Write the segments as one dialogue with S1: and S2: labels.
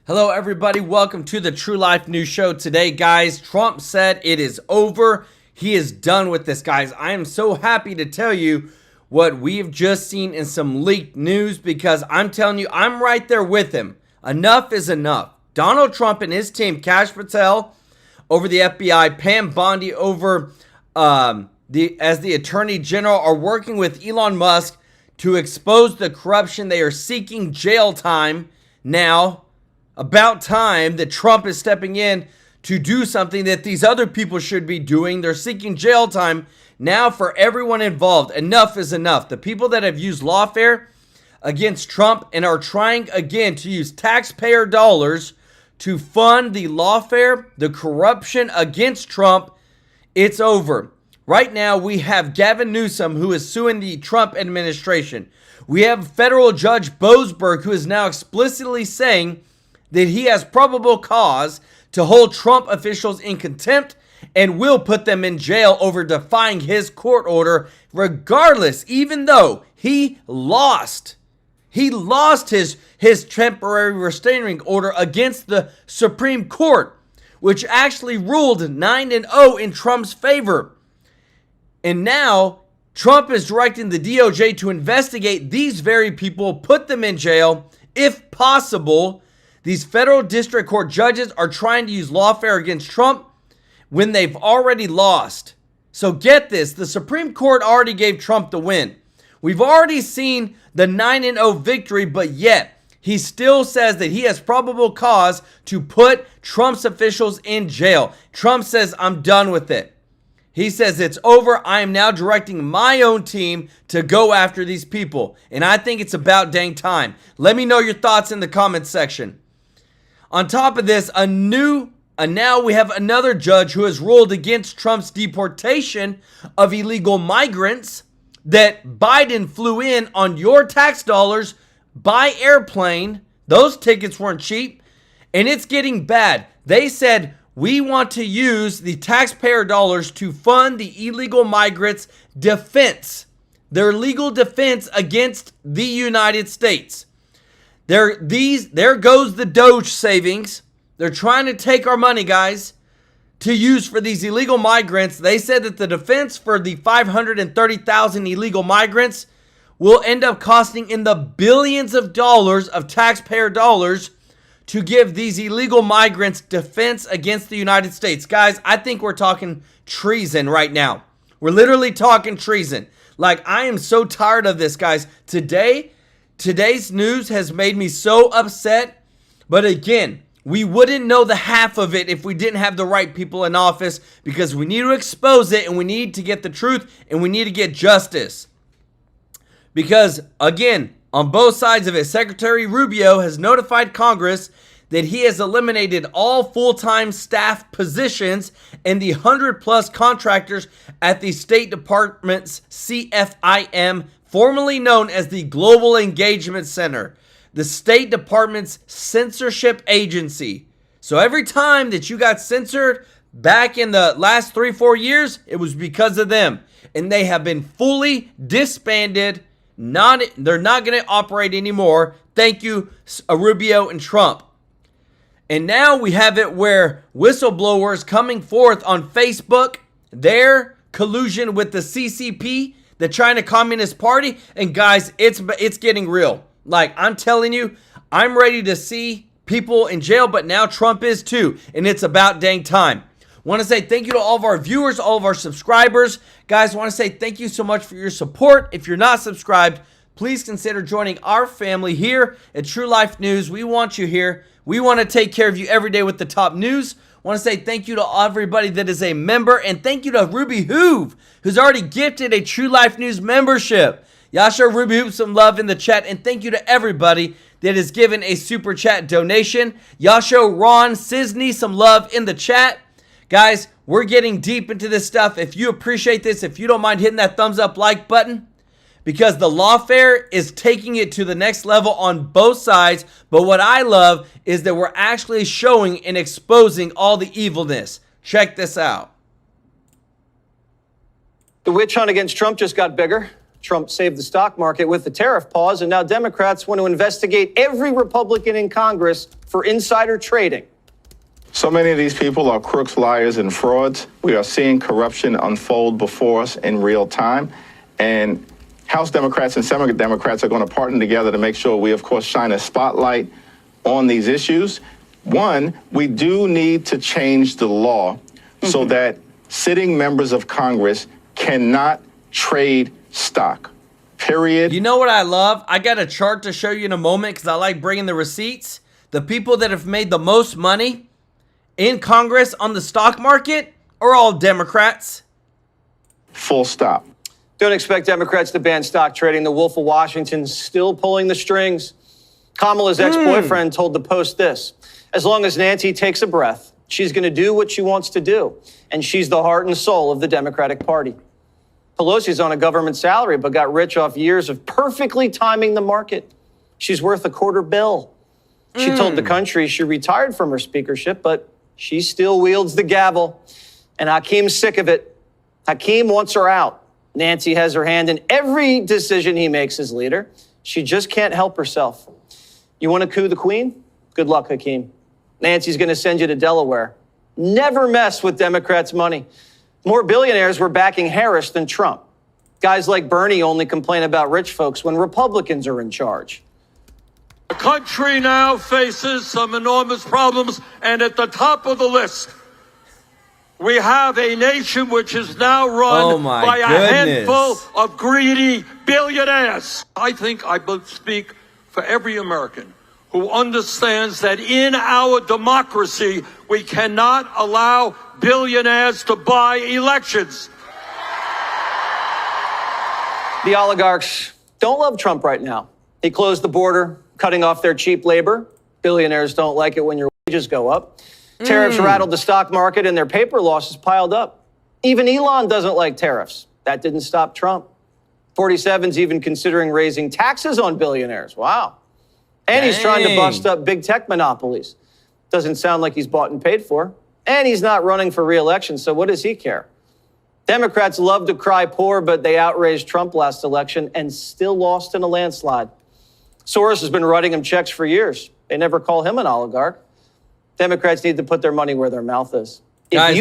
S1: Hello everybody, welcome to the True Life News Show. Today, guys, Trump said it is over. He is done with this, guys. I am so happy to tell you what we've just seen in some leaked news because I'm telling you, I'm right there with him. Enough is enough. Donald Trump and his team, Kash Patel over the FBI, Pam Bondi over as the Attorney General, are working with Elon Musk to expose the corruption. They are seeking jail time now. About time that Trump is stepping in to do something that these other people should be doing. They're seeking jail time now for everyone involved. Enough is enough. The people that have used lawfare against Trump and are trying again to use taxpayer dollars to fund the lawfare, the corruption against Trump, it's over. Right now, we have Gavin Newsom, who is suing the Trump administration. We have federal judge Boasberg, who is now explicitly saying that he has probable cause to hold Trump officials in contempt and will put them in jail over defying his court order regardless, even though he lost his temporary restraining order against the Supreme Court, which actually ruled 9-0 in Trump's favor. And now Trump is directing the DOJ to investigate these very people, put them in jail if possible. These federal district court judges are trying to use lawfare against Trump when they've already lost. So get this, the Supreme Court already gave Trump the win. We've already seen the 9-0 victory, but yet he still says that he has probable cause to put Trump's officials in jail. Trump says, I'm done with it. He says it's over. I am now directing my own team to go after these people. And I think it's about dang time. Let me know your thoughts in the comments section. On top of this, now we have another judge who has ruled against Trump's deportation of illegal migrants that Biden flew in on your tax dollars by airplane. Those tickets weren't cheap, and it's getting bad. They said, we want to use the taxpayer dollars to fund the illegal migrants' defense, their legal defense against the United States. There goes the Doge savings. They're trying to take our money, guys, to use for these illegal migrants. They said that the defense for the 530,000 illegal migrants will end up costing in the billions of dollars of taxpayer dollars to give these illegal migrants defense against the United States. Guys, I think we're talking treason right now. We're literally talking treason. Like, I am so tired of this, guys. Today's news has made me so upset, but again, we wouldn't know the half of it if we didn't have the right people in office, because we need to expose it and we need to get the truth and we need to get justice. Because again, on both sides of it, Secretary Rubio has notified Congress that he has eliminated all full-time staff positions and the 100+ contractors at the State Department's CFIM, formerly known as the Global Engagement Center, the State Department's censorship agency. So every time that you got censored back in the last 3-4 years, it was because of them. And they have been fully disbanded. They're not going to operate anymore. Thank you, Rubio and Trump. And now we have it where whistleblowers coming forth on Facebook, their collusion with the CCP, the China Communist Party. And guys, it's getting real. Like, I'm telling you, I'm ready to see people in jail, but now Trump is too. And it's about dang time. Want to say thank you to all of our viewers, all of our subscribers. Guys, want to say thank you so much for your support. If you're not subscribed, please consider joining our family here at True Life News. We want you here. We want to take care of you every day with the top news. Want to say thank you to everybody that is a member, and thank you to Ruby Hoove, who's already gifted a True Life News membership. Y'all show Ruby Hoove some love in the chat, and thank you to everybody that has given a super chat donation. Y'all show Ron Cisney some love in the chat. Guys, we're getting deep into this stuff. If you appreciate this, if you don't mind hitting that thumbs up like button, because the lawfare is taking it to the next level on both sides. But what I love is that we're actually showing and exposing all the evilness. Check this out.
S2: The witch hunt against Trump just got bigger. Trump saved the stock market with the tariff pause, and now Democrats want to investigate every Republican in Congress for insider trading.
S3: So many of these people are crooks, liars, and frauds. We are seeing corruption unfold before us in real time. And House Democrats and Senate Democrats are going to partner together to make sure we, of course, shine a spotlight on these issues. One, we do need to change the law so that sitting members of Congress cannot trade stock, period.
S1: You know what I love? I got a chart to show you in a moment because I like bringing the receipts. The people that have made the most money in Congress on the stock market are all Democrats.
S3: Full stop.
S2: Don't expect Democrats to ban stock trading. The Wolf of Washington's still pulling the strings. Kamala's ex-boyfriend told the Post this: as long as Nancy takes a breath, she's going to do what she wants to do. And she's the heart and soul of the Democratic Party. Pelosi's on a government salary, but got rich off years of perfectly timing the market. She's worth $250 million. She told the country she retired from her speakership, but she still wields the gavel. And Hakim's sick of it. Hakim wants her out. Nancy has her hand in every decision he makes as leader. She just can't help herself. You want to coup the queen? Good luck, Hakim. Nancy's going to send you to Delaware. Never mess with Democrats' money. More billionaires were backing Harris than Trump. Guys like Bernie only complain about rich folks when Republicans are in charge.
S4: The country now faces some enormous problems, and at the top of the list, we have a nation which is now run by a handful of greedy billionaires. I think I speak for every American who understands that in our democracy, we cannot allow billionaires to buy elections.
S2: The oligarchs don't love Trump right now. He closed the border, cutting off their cheap labor. Billionaires don't like it when your wages go up. Tariffs rattled the stock market and their paper losses piled up. Even Elon doesn't like tariffs. That didn't stop Trump. 47's even considering raising taxes on billionaires. Wow. And he's trying to bust up big tech monopolies. Doesn't sound like he's bought and paid for. And he's not running for re-election, so what does he care? Democrats love to cry poor, but they outraised Trump last election and still lost in a landslide. Soros has been writing him checks for years. They never call him an oligarch. Democrats need to put their money where their mouth is.
S1: Guys,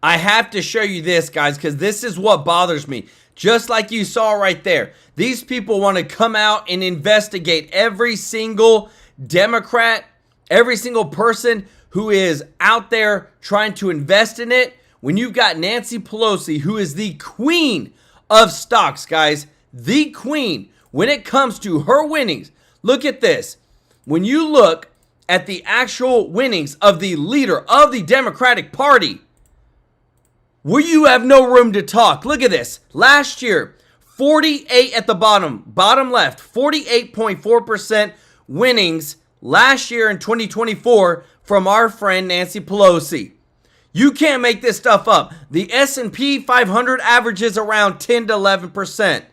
S1: I have to show you this, guys, because this is what bothers me. Just like you saw right there, these people want to come out and investigate every single Democrat, every single person who is out there trying to invest in it. When you've got Nancy Pelosi, who is the queen of stocks, guys, the queen, when it comes to her winnings, look at this. When you look at the actual winnings of the leader of the Democratic Party, well, you have no room to talk. Look at this. Last year, 48 at the bottom left, 48.4% winnings last year in 2024 from our friend Nancy Pelosi. You can't make this stuff up. The S&P 500 averages around 10 to 11%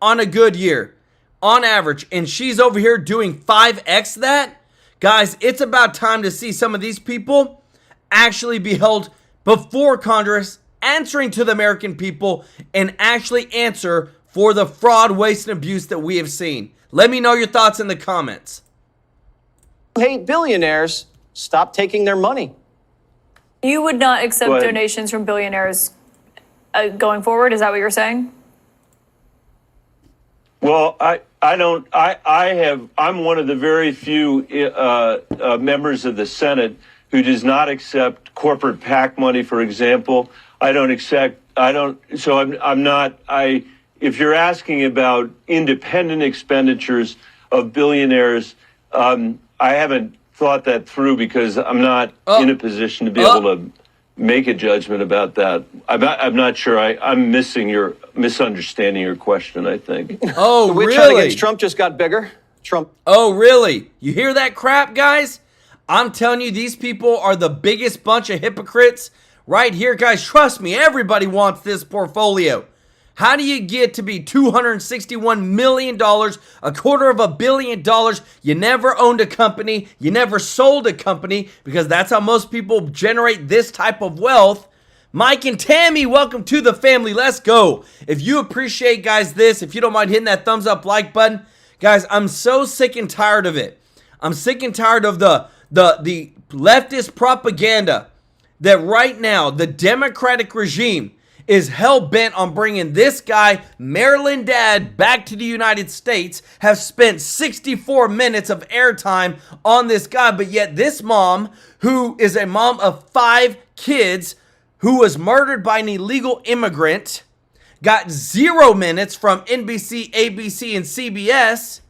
S1: on a good year, on average. And she's over here doing 5x that. Guys, it's about time to see some of these people actually be held before Congress, answering to the American people, and actually answer for the fraud, waste, and abuse that we have seen. Let me know your thoughts in the comments.
S2: Hate billionaires, stop taking their money.
S5: You would not accept donations from billionaires going forward? Is that what you're saying?
S6: Well, I'm one of the very few members of the Senate who does not accept corporate PAC money, for example. If you're asking about independent expenditures of billionaires, I haven't thought that through because I'm not in a position to be able to make a judgment about that. I'm not sure. I'm misunderstanding your question, I think.
S1: Oh,
S2: the witch
S1: really?
S2: hunt against Trump just got bigger. Trump.
S1: Oh, really? You hear that crap, guys? I'm telling you, these people are the biggest bunch of hypocrites right here, guys. Trust me, everybody wants this portfolio. How do you get to be $261 million, $250 million? You never owned a company. You never sold a company, because that's how most people generate this type of wealth. Mike and Tammy, welcome to the family. Let's go. If you appreciate, guys, this, if you don't mind hitting that thumbs up like button, guys, I'm so sick and tired of it. I'm sick and tired of the leftist propaganda that right now the Democratic regime is hell-bent on bringing this guy, Maryland Dad, back to the United States, have spent 64 minutes of airtime on this guy, but yet this mom, who is a mom of 5 kids, who was murdered by an illegal immigrant, got 0 minutes from NBC, ABC, and CBS,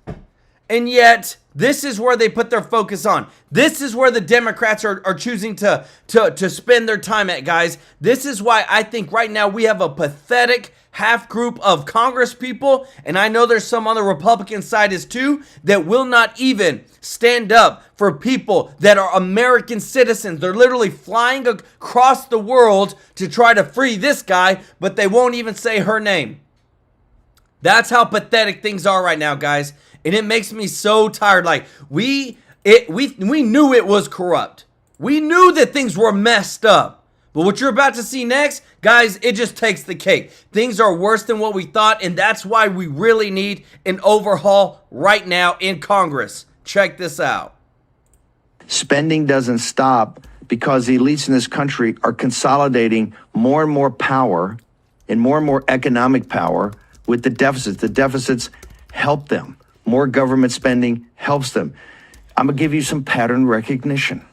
S1: and yet this is where they put their focus on. This is where the Democrats are choosing to spend their time at, guys. This is why I think right now we have a pathetic half group of Congress people, and I know there's some on the Republican side as too, that will not even stand up for people that are American citizens. They're literally flying across the world to try to free this guy, but they won't even say her name. That's how pathetic things are right now, guys. And it makes me so tired. Like, we knew it was corrupt. We knew that things were messed up. But what you're about to see next, guys, it just takes the cake. Things are worse than what we thought, and that's why we really need an overhaul right now in Congress. Check this out.
S7: Spending doesn't stop because the elites in this country are consolidating more and more power and more economic power with the deficits. The deficits help them. More government spending helps them. I'm going to give you some pattern recognition.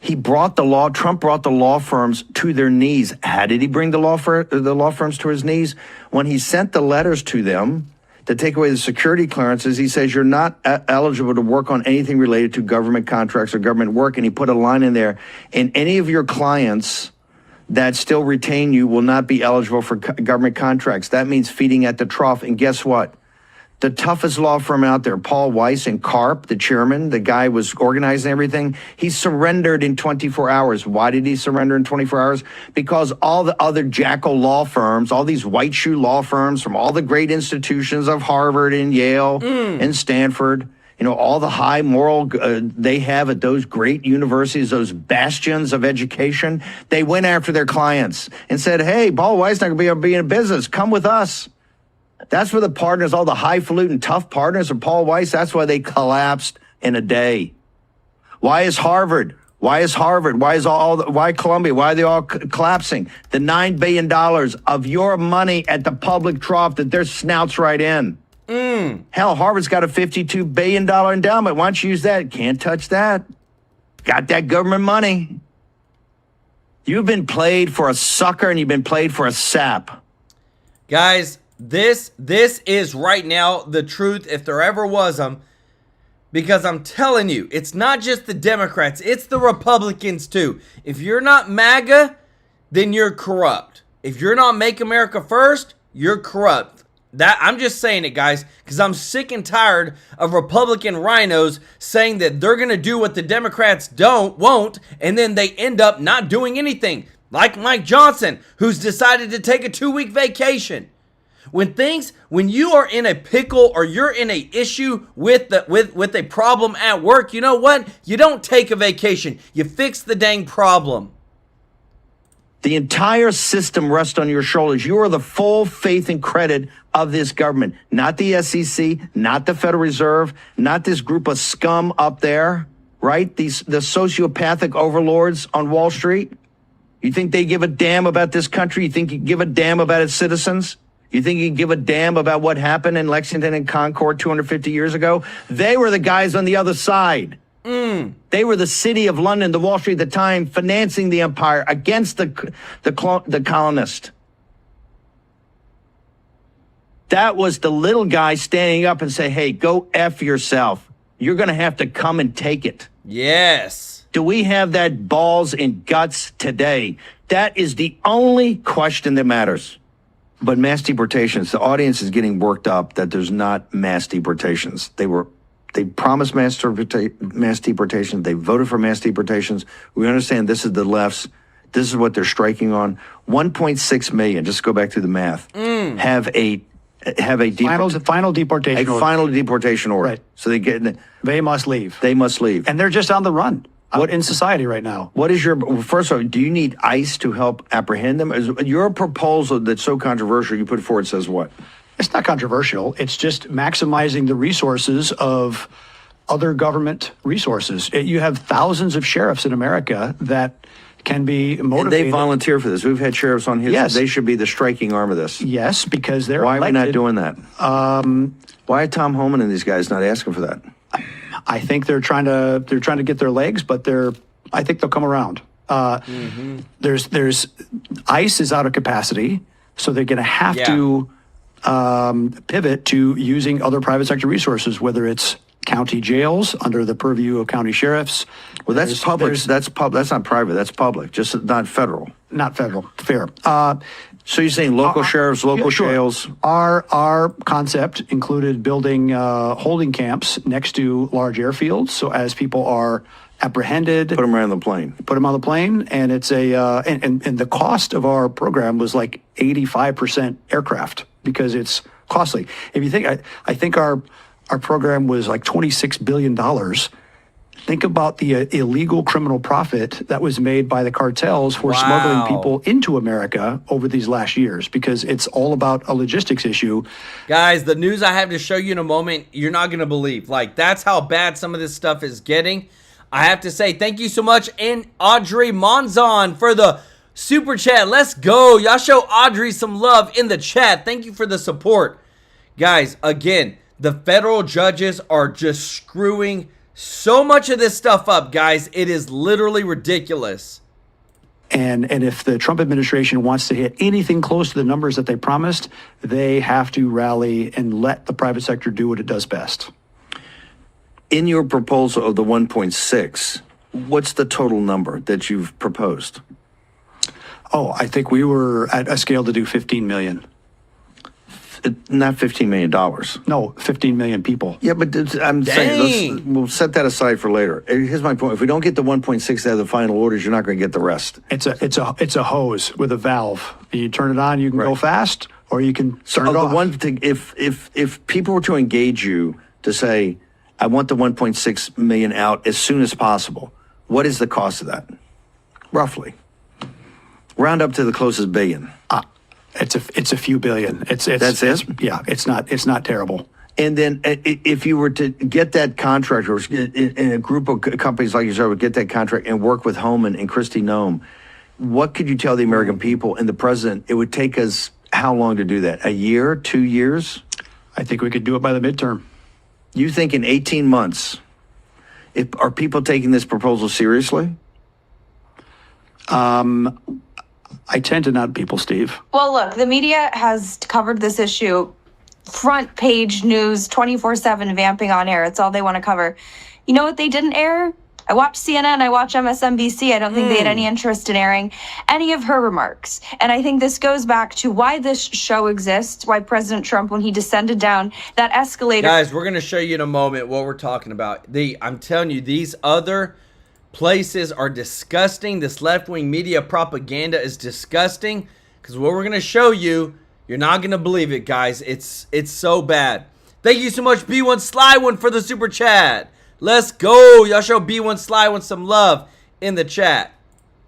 S7: Trump brought the law firms to their knees. How did he bring the law firms to his knees? When he sent the letters to them to take away the security clearances, he says, you're not eligible to work on anything related to government contracts or government work. And he put a line in there, and any of your clients that still retain you will not be eligible for government contracts. That means feeding at the trough. And guess what? The toughest law firm out there, Paul Weiss and Karp, the chairman, the guy was organizing everything, he surrendered in 24 hours. Why did he surrender in 24 hours? Because all the other jackal law firms, all these white shoe law firms from all the great institutions of Harvard and Yale and Stanford, you know, all the high moral they have at those great universities, those bastions of education, they went after their clients and said, hey, Paul Weiss not going to be able to be in business. Come with us. That's where the partners, all the highfalutin tough partners of Paul Weiss, that's why they collapsed in a day. Why is Harvard? Why is Harvard? Why Columbia? Why are they all collapsing? The $9 billion of your money at the public trough that their snouts right in. Hell, Harvard's got a $52 billion endowment. Why don't you use that? Can't touch that. Got that government money. You've been played for a sucker and you've been played for a sap.
S1: Guys, this is right now the truth, if there ever was because I'm telling you, it's not just the Democrats, it's the Republicans too. If you're not MAGA, then you're corrupt. If you're not Make America First, you're corrupt. I'm just saying it, guys, because I'm sick and tired of Republican rhinos saying that they're going to do what the Democrats won't, and then they end up not doing anything. Like Mike Johnson, who's decided to take a 2-week vacation. When you are in a pickle or you're in a issue with a problem at work, you know what? You don't take a vacation. You fix the dang problem.
S7: The entire system rests on your shoulders. You are the full faith and credit of this government, not the SEC, not the Federal Reserve, not this group of scum up there, right? The sociopathic overlords on Wall Street. You think they give a damn about this country? You think you give a damn about its citizens? You think you give a damn about what happened in Lexington and Concord 250 years ago? They were the guys on the other side. They were the city of London, the Wall Street at the time, financing the empire against the colonist. That was the little guy standing up and say, hey, go F yourself. You're going to have to come and take it.
S1: Yes.
S7: Do we have that balls and guts today? That is the only question that matters. But mass deportations, the audience is getting worked up that there's not mass deportations. They promised mass deportations. They voted for mass deportations. We understand this is the left's. This is what they're striking on. 1.6 million. Just go back through the math. Have a
S8: final deportation order.
S7: Final deportation order.
S8: Right.
S7: So they must leave.
S8: They must leave. And they're just on the run. What in society right now?
S7: What is your, first of all, do you need ICE to help apprehend them? Is your proposal that's so controversial you put forward says what?
S8: It's not controversial. It's just maximizing the resources of other government resources. You have thousands of sheriffs in America that can be motivated.
S7: And they volunteer for this. We've had sheriffs on here.
S8: Yes.
S7: They should be the striking arm of this.
S8: Yes, because they're
S7: Why
S8: elected.
S7: are we not doing that? Why are Tom Homan and these guys not asking for that?
S8: I think they're trying to get their legs, but I think they'll come around. There's ICE is out of capacity, so they're going to have to pivot to using other private sector resources, whether it's county jails under the purview of county sheriffs.
S7: Well, that's public. That's not private. That's public. Just not federal.
S8: Not federal. Fair.
S7: So you're saying local sheriffs, local jails?
S8: Our concept included building holding camps next to large airfields. So as people are apprehended,
S7: Put them around the plane.
S8: put them on the plane, and it's and the cost of our program was like 85% aircraft because it's costly. If you think, I think our program was like $26 billion. Think about the illegal criminal profit that was made by the cartels for smuggling people into America over these last years, because it's all about a logistics issue.
S1: Guys, the news I have to show you in a moment, you're not going to believe. Like, that's how bad some of this stuff is getting. I have to say thank you so much, and Audrey Monzon for the super chat. Let's go. Y'all show Audrey some love in the chat. Thank you for the support. Guys, again, the federal judges are just screwing so much of this stuff up, guys. It is literally ridiculous.
S8: And if the Trump administration wants to hit anything close to the numbers that they promised, they have to rally and let the private sector do what it does best.
S7: In your proposal of the 1.6, what's the total number that you've proposed?
S8: Oh, I think we were at a scale to do 15 million.
S7: Not $15 million.
S8: No, 15 million people.
S7: Yeah, but I'm saying, we'll set that aside for later. Here's my point. If we don't get the 1.6 out of the final orders, you're not going to get the rest.
S8: It's a hose with a valve. You turn it on, you can go fast, or you can turn it off.
S7: The one thing, if people were to engage you to say, I want the 1.6 million out as soon as possible, what is the cost of that? Roughly. Round up to the closest billion.
S8: It's a few billion. That's
S7: it?
S8: Yeah, it's not terrible.
S7: And then if you were to get that contract, or in a group of companies like yourself would get that contract and work with Homan and Kristi Noem, what could you tell the American people and the president it would take us how long to do that? A year, 2 years?
S8: I think we could do it by the midterm.
S7: You think in 18 months, are people taking this proposal seriously?
S8: I tend to not people, Steve.
S9: Well, look, the media has covered this issue, front page news, 24/7, vamping on air. It's all they want to cover. You know what they didn't air? I watch CNN, I watch MSNBC. I don't think they had any interest in airing any of her remarks. And I think this goes back to why this show exists, why President Trump, when he descended down that escalator.
S1: Guys, we're going to show you in a moment what we're talking about. I'm telling you, these other places are disgusting. This left-wing media propaganda is disgusting, because what we're going to show you, you're not going to believe it, guys. It's so bad. Thank you so much, B1 Sly One, for the super chat. Let's go. Y'all show B1 Sly One some love in the chat.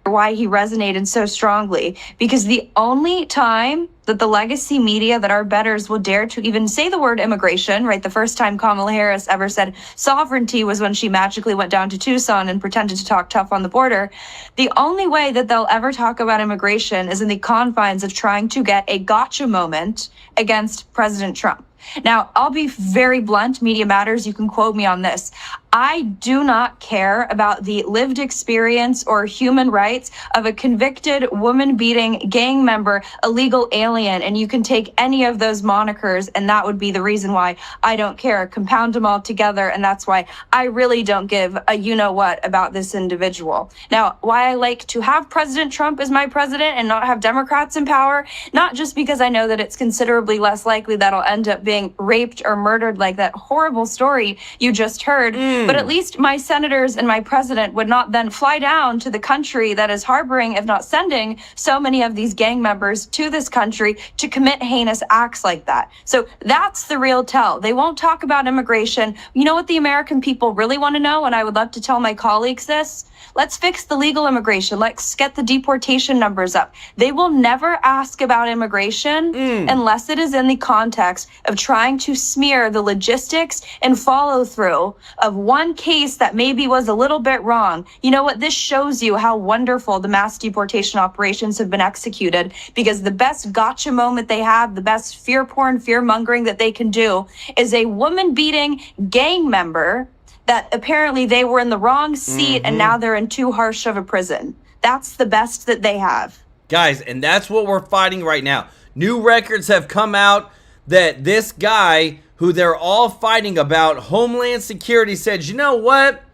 S9: Why he resonated so strongly, because the only time that the legacy media, that our betters will dare to even say the word immigration, right? The first time Kamala Harris ever said sovereignty was when she magically went down to Tucson and pretended to talk tough on the border. The only way that they'll ever talk about immigration is in the confines of trying to get a gotcha moment against President Trump. Now, I'll be very blunt, Media Matters, you can quote me on this. I do not care about the lived experience or human rights of a convicted woman-beating gang member, illegal alien, and you can take any of those monikers, and that would be the reason why I don't care. Compound them all together, and that's why I really don't give a you-know-what about this individual. Now, why I like to have President Trump as my president and not have Democrats in power, not just because I know that it's considerably less likely that'll end up being raped or murdered like that horrible story you just heard. But at least my senators and my president would not then fly down to the country that is harboring, if not sending, so many of these gang members to this country to commit heinous acts like that. So that's the real tell. They won't talk about immigration. You know what the American people really want to know? And I would love to tell my colleagues this. Let's fix the legal immigration. Let's get the deportation numbers up. They will never ask about immigration unless it is in the context of trying to smear the logistics and follow through of one case that maybe was a little bit wrong. You know what? This shows you how wonderful the mass deportation operations have been executed, because the best gotcha moment they have, the best fear porn, fear mongering that they can do is a woman beating gang member that apparently they were in the wrong seat and now they're in too harsh of a prison. That's the best that they have.
S1: Guys, and that's what we're fighting right now. New records have come out that this guy who they're all fighting about, Homeland Security, said, you know what?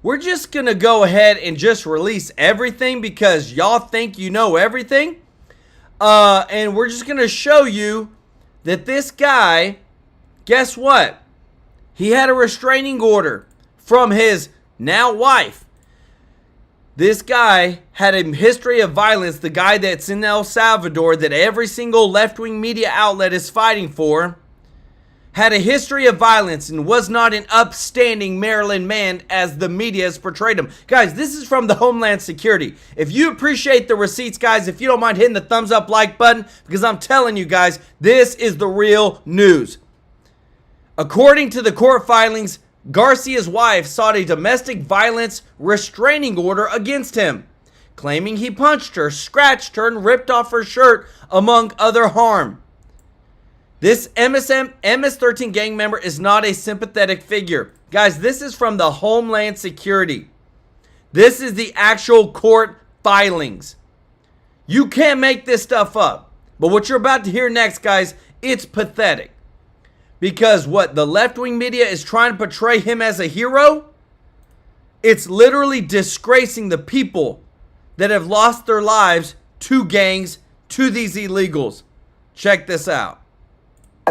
S1: We're just going to go ahead and just release everything because y'all think you know everything. And we're just going to show you that this guy, guess what? He had a restraining order from his now wife. This guy had a history of violence, the guy that's in El Salvador that every single left-wing media outlet is fighting for, had a history of violence and was not an upstanding Maryland man as the media has portrayed him. Guys, this is from the Homeland Security. If you appreciate the receipts, guys, if you don't mind hitting the thumbs up like button, because I'm telling you guys, this is the real news. According to the court filings, Garcia's wife sought a domestic violence restraining order against him, claiming he punched her, scratched her, and ripped off her shirt, among other harm. This MS-13 gang member is not a sympathetic figure. Guys, this is from the Homeland Security. This is the actual court filings. You can't make this stuff up. But what you're about to hear next, guys, it's pathetic. Because what the left-wing media is trying to portray him as a hero, it's literally disgracing the people that have lost their lives to gangs, to these illegals. Check this out.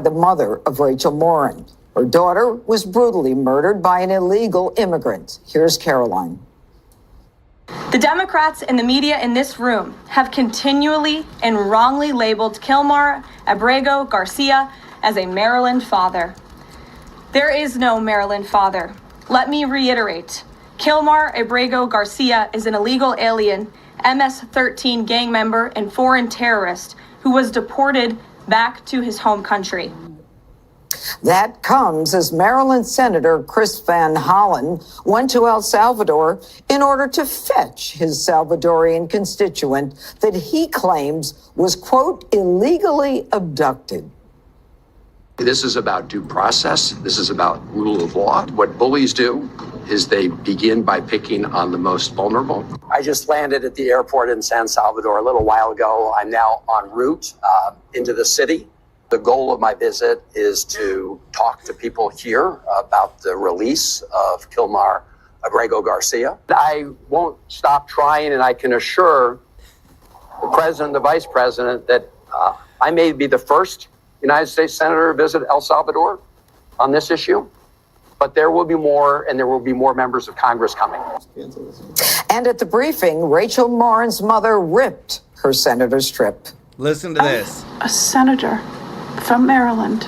S10: The mother of Rachel Morin. Her daughter was brutally murdered by an illegal immigrant. Here's Caroline.
S11: The Democrats and the media in this room have continually and wrongly labeled Kilmar Abrego Garcia as a Maryland father. There is no Maryland father. Let me reiterate. Kilmar Abrego Garcia is an illegal alien, MS-13 gang member and foreign terrorist who was deported back to his home country.
S10: That comes as Maryland Senator Chris Van Hollen went to El Salvador in order to fetch his Salvadorian constituent that he claims was, quote, illegally abducted.
S12: This is about due process. This is about rule of law. What bullies do is they begin by picking on the most vulnerable.
S13: I just landed at the airport in San Salvador a little while ago. I'm now en route into the city. The goal of my visit is to talk to people here about the release of Kilmar Abrego Garcia. I won't stop trying, and I can assure the president and the vice president that I may be the first United States Senator to visit El Salvador on this issue, but there will be more, and there will be more members of Congress coming.
S10: And at the briefing, Rachel Morin's mother ripped her senator's trip.
S1: Listen to this.
S14: A senator from Maryland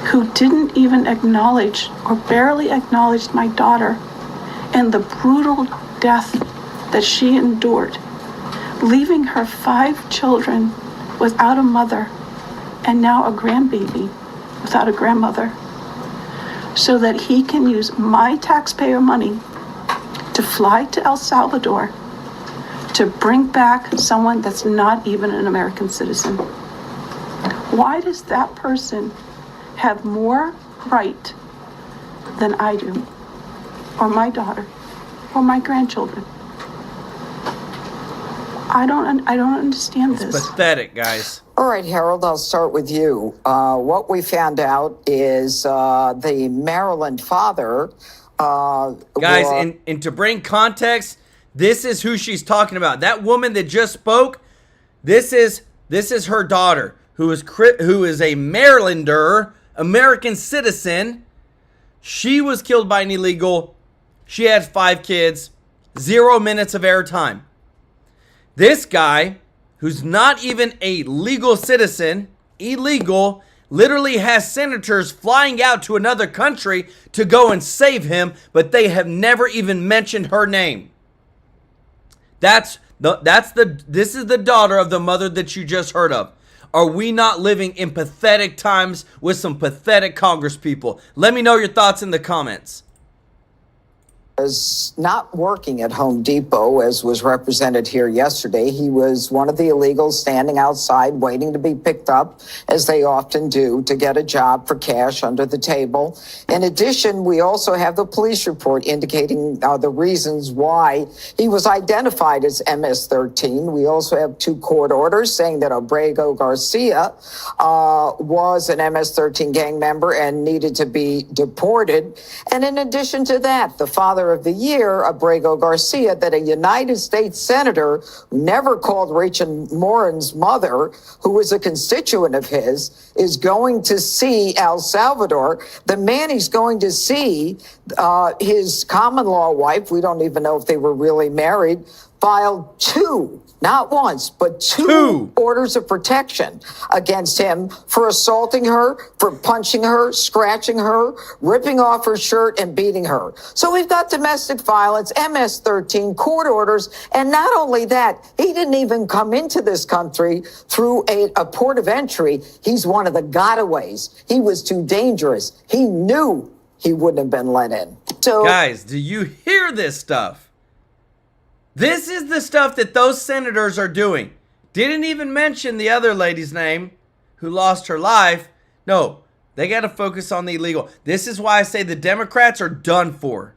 S14: who didn't even acknowledge or barely acknowledged my daughter and the brutal death that she endured, leaving her 5 children without a mother and now a grandbaby without a grandmother, so that he can use my taxpayer money to fly to El Salvador to bring back someone that's not even an American citizen. Why does that person have more right than I do, or my daughter, or my grandchildren? I don't understand this.
S1: It's pathetic, guys.
S10: All right, Harold, I'll start with you. What we found out is the Maryland father...
S1: Guys, and to bring context, this is who she's talking about. That woman that just spoke, this is her daughter. who is a Marylander, American citizen. She was killed by an illegal. She had 5 kids, 0 minutes of airtime. This guy, who's not even a legal citizen, illegal, literally has senators flying out to another country to go and save him, but they have never even mentioned her name. This is the daughter of the mother that you just heard of. Are we not living in pathetic times with some pathetic congresspeople? Let me know your thoughts in the comments.
S10: Was not working at Home Depot, as was represented here yesterday. He was one of the illegals standing outside waiting to be picked up, as they often do, to get a job for cash under the table. In addition, we also have the police report indicating the reasons why he was identified as MS-13. We also have 2 court orders saying that Abrego Garcia was an MS-13 gang member and needed to be deported. And in addition to that, the father of the year, Abrego Garcia, that a United States senator who never called Rachel Morin's mother, who was a constituent of his, is going to see El Salvador. The man he's going to see, his common law wife, we don't even know if they were really married, filed 2, not once, but 2 orders of protection against him for assaulting her, for punching her, scratching her, ripping off her shirt, and beating her. So we've got domestic violence, MS-13, court orders, and not only that, he didn't even come into this country through a port of entry. He's one of the gotaways. He was too dangerous. He knew he wouldn't have been let in. So,
S1: guys, do you hear this stuff? This is the stuff that those senators are doing. Didn't even mention the other lady's name who lost her life. No, they got to focus on the illegal. This is why I say the Democrats are done for.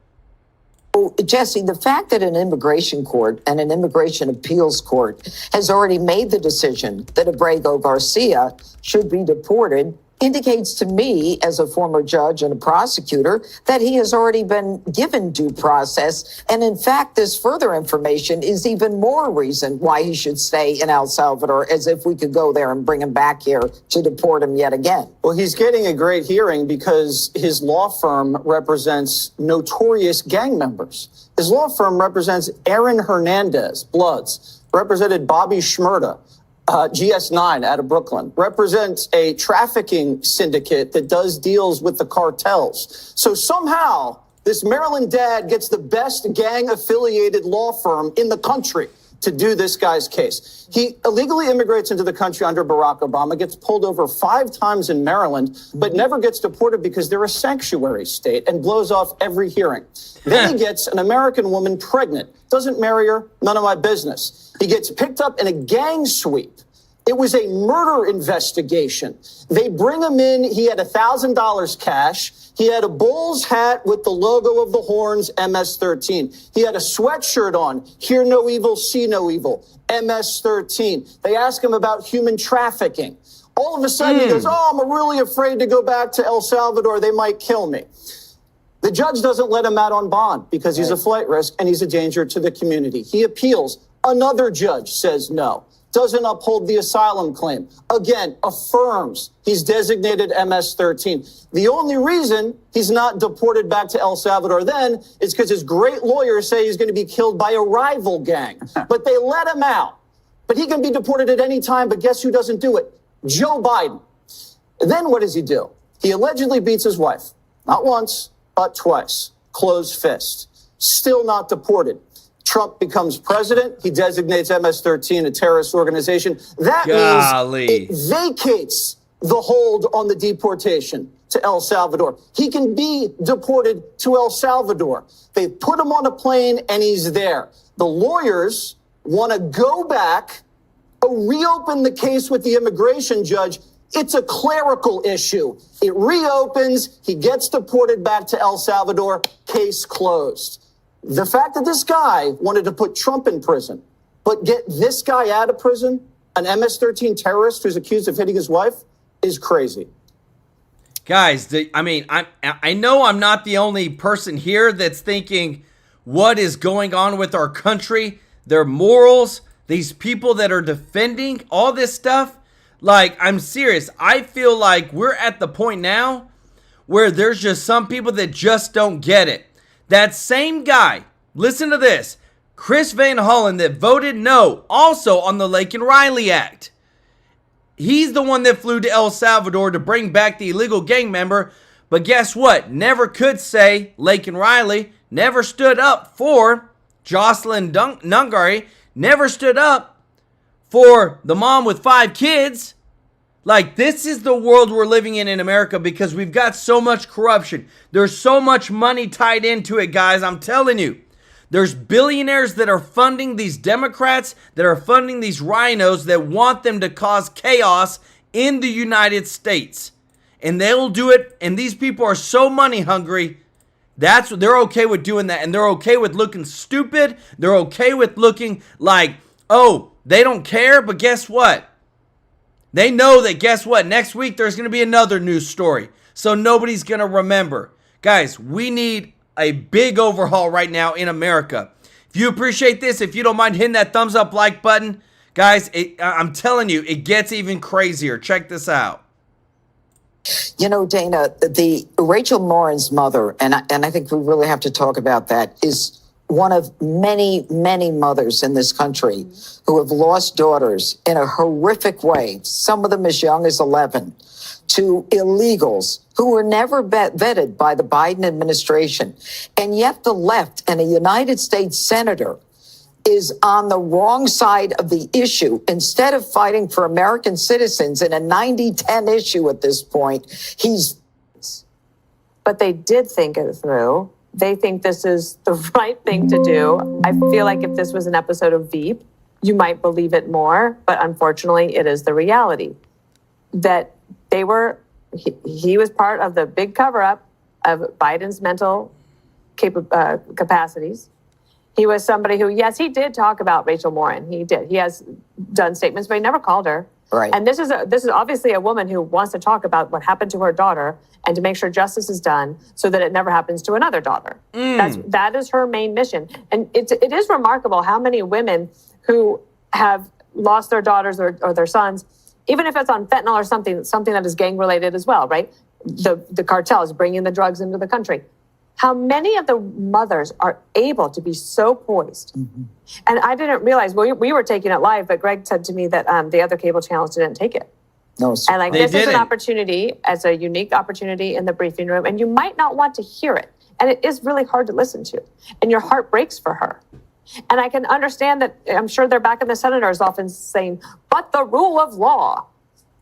S10: Jesse, the fact that an immigration court and an immigration appeals court has already made the decision that Abrego Garcia should be deported indicates to me, as a former judge and a prosecutor, that he has already been given due process. And in fact, this further information is even more reason why he should stay in El Salvador, as if we could go there and bring him back here to deport him yet again.
S2: Well, he's getting a great hearing because his law firm represents notorious gang members. His law firm represents Aaron Hernandez, Bloods, represented Bobby Shmurda, GS9 out of Brooklyn, represents a trafficking syndicate that does deals with the cartels. So somehow this Maryland dad gets the best gang-affiliated law firm in the country to do this guy's case. He illegally immigrates into the country under Barack Obama, gets pulled over 5 times in Maryland, but never gets deported because they're a sanctuary state, and blows off every hearing. Then he gets an American woman pregnant, doesn't marry her, none of my business. He gets picked up in a gang sweep. It was a murder investigation. They bring him in. He had $1,000 cash. He had a Bulls hat with the logo of the horns, MS-13. He had a sweatshirt on, hear no evil, see no evil, MS-13. They ask him about human trafficking. All of a sudden he goes, oh, I'm really afraid to go back to El Salvador. They might kill me. The judge doesn't let him out on bond because he's a flight risk and he's a danger to the community. He appeals. Another judge says no. Doesn't uphold the asylum claim. Again, affirms he's designated MS-13. The only reason he's not deported back to El Salvador then is because his great lawyers say he's going to be killed by a rival gang. But they let him out. But he can be deported at any time, but guess who doesn't do it? Joe Biden. Then what does he do? He allegedly beats his wife. Not once, but twice. Closed fist. Still not deported. Trump becomes president. He designates MS-13 a terrorist organization. That means it vacates the hold on the deportation to El Salvador. He can be deported to El Salvador. They put him on a plane and he's there. The lawyers want to go back, reopen the case with the immigration judge. It's a clerical issue. It reopens. He gets deported back to El Salvador. Case closed. The fact that this guy wanted to put Trump in prison, but get this guy out of prison, an MS-13 terrorist who's accused of hitting his wife, is crazy.
S1: Guys, I know I'm not the only person here that's thinking what is going on with our country, their morals, these people that are defending all this stuff. Like, I'm serious. I feel like we're at the point now where there's just some people that just don't get it. That same guy, listen to this, Chris Van Hollen, that voted no also on the Laken Riley Act. He's the one that flew to El Salvador to bring back the illegal gang member. But guess what? Never could say Laken Riley, never stood up for Jocelyn Nungari, never stood up for the mom with 5 kids. Like, this is the world we're living in America because we've got so much corruption. There's so much money tied into it, guys. I'm telling you. There's billionaires that are funding these Democrats, that are funding these rhinos that want them to cause chaos in the United States. And they'll do it, and these people are so money hungry, they're okay with doing that. And they're okay with looking stupid. They're okay with looking like, oh, they don't care, but guess what? They know that, guess what? Next week, there's going to be another news story. So nobody's going to remember. Guys, we need a big overhaul right now in America. If you appreciate this, if you don't mind hitting that thumbs up like button, guys, I'm telling you, it gets even crazier. Check this out.
S10: You know, Dana, the Rachel Morin's mother, and I think we really have to talk about that, is one of many, many mothers in this country who have lost daughters in a horrific way, some of them as young as 11, to illegals who were never vetted by the Biden administration. And yet the left and a United States senator is on the wrong side of the issue. Instead of fighting for American citizens in a 90-10 issue at this point, he's...
S15: But they did think it through. They think this is the right thing to do. I feel like if this was an episode of Veep, you might believe it more, but unfortunately it is the reality. That they were, he was part of the big cover-up of Biden's mental capacities. He was somebody who, yes, he did talk about Rachel Morin. He did. He has done statements, but he never called her.
S10: Right.
S15: And this is obviously a woman who wants to talk about what happened to her daughter and to make sure justice is done so that it never happens to another daughter. That is her main mission. And it is remarkable how many women who have lost their daughters or their sons, even if it's on fentanyl or something that is gang related as well, right? The cartels bringing the drugs into the country. How many of the mothers are able to be so poised? Mm-hmm. And I didn't realize, we were taking it live, but Greg said to me that the other cable channels didn't take it.
S10: No,
S15: and like, this is an opportunity, as a unique opportunity in the briefing room, and you might not want to hear it. And it is really hard to listen to. And your heart breaks for her. And I can understand that, I'm sure they're back in the senators often saying, but the rule of law.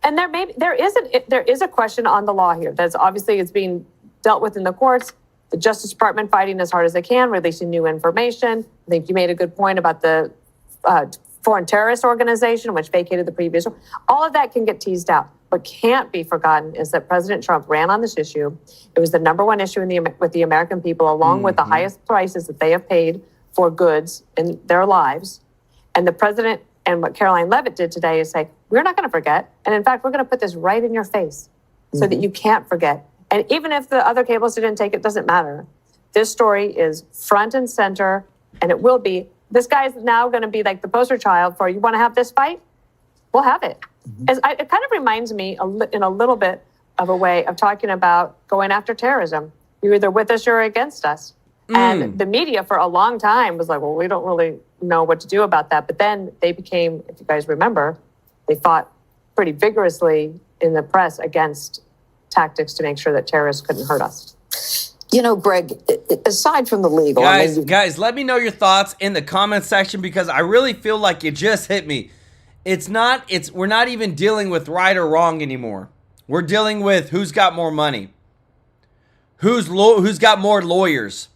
S15: And there is a question on the law here. That's obviously it's being dealt with in the courts. The Justice Department fighting as hard as they can, releasing new information. I think you made a good point about the foreign terrorist organization, which vacated the previous one. All of that can get teased out. What can't be forgotten is that President Trump ran on this issue. It was the number one issue with the American people, along with the highest prices that they have paid for goods in their lives. And the president and what Caroline Leavitt did today is say, we're not going to forget. And in fact, we're going to put this right in your face so that you can't forget. And even if the other cables didn't take it, doesn't matter. This story is front and center, and it will be. This guy is now going to be like the poster child for, you want to have this fight? We'll have it. It kind of reminds me in a little bit of a way of talking about going after terrorism. You're either with us or against us. And the media for a long time was like, well, we don't really know what to do about that. But then they became, if you guys remember, they fought pretty vigorously in the press against tactics to make sure that terrorists couldn't hurt us.
S10: You know, Greg, aside from the legal...
S1: Guys, let me know your thoughts in the comment section because I really feel like it just hit me. We're not even dealing with right or wrong anymore. We're dealing with who's got more money. Who's got more lawyers.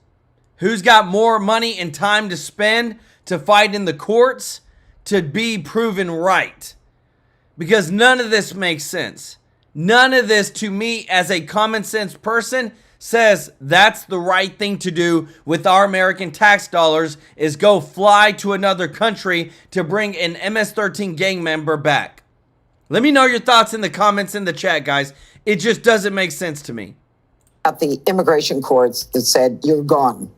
S1: Who's got more money and time to spend to fight in the courts to be proven right. Because none of this makes sense. None of this, to me, as a common sense person, says that's the right thing to do with our American tax dollars is go fly to another country to bring an MS-13 gang member back. Let me know your thoughts in the comments in the chat, guys. It just doesn't make sense to me.
S10: At the immigration courts that said, you're gone.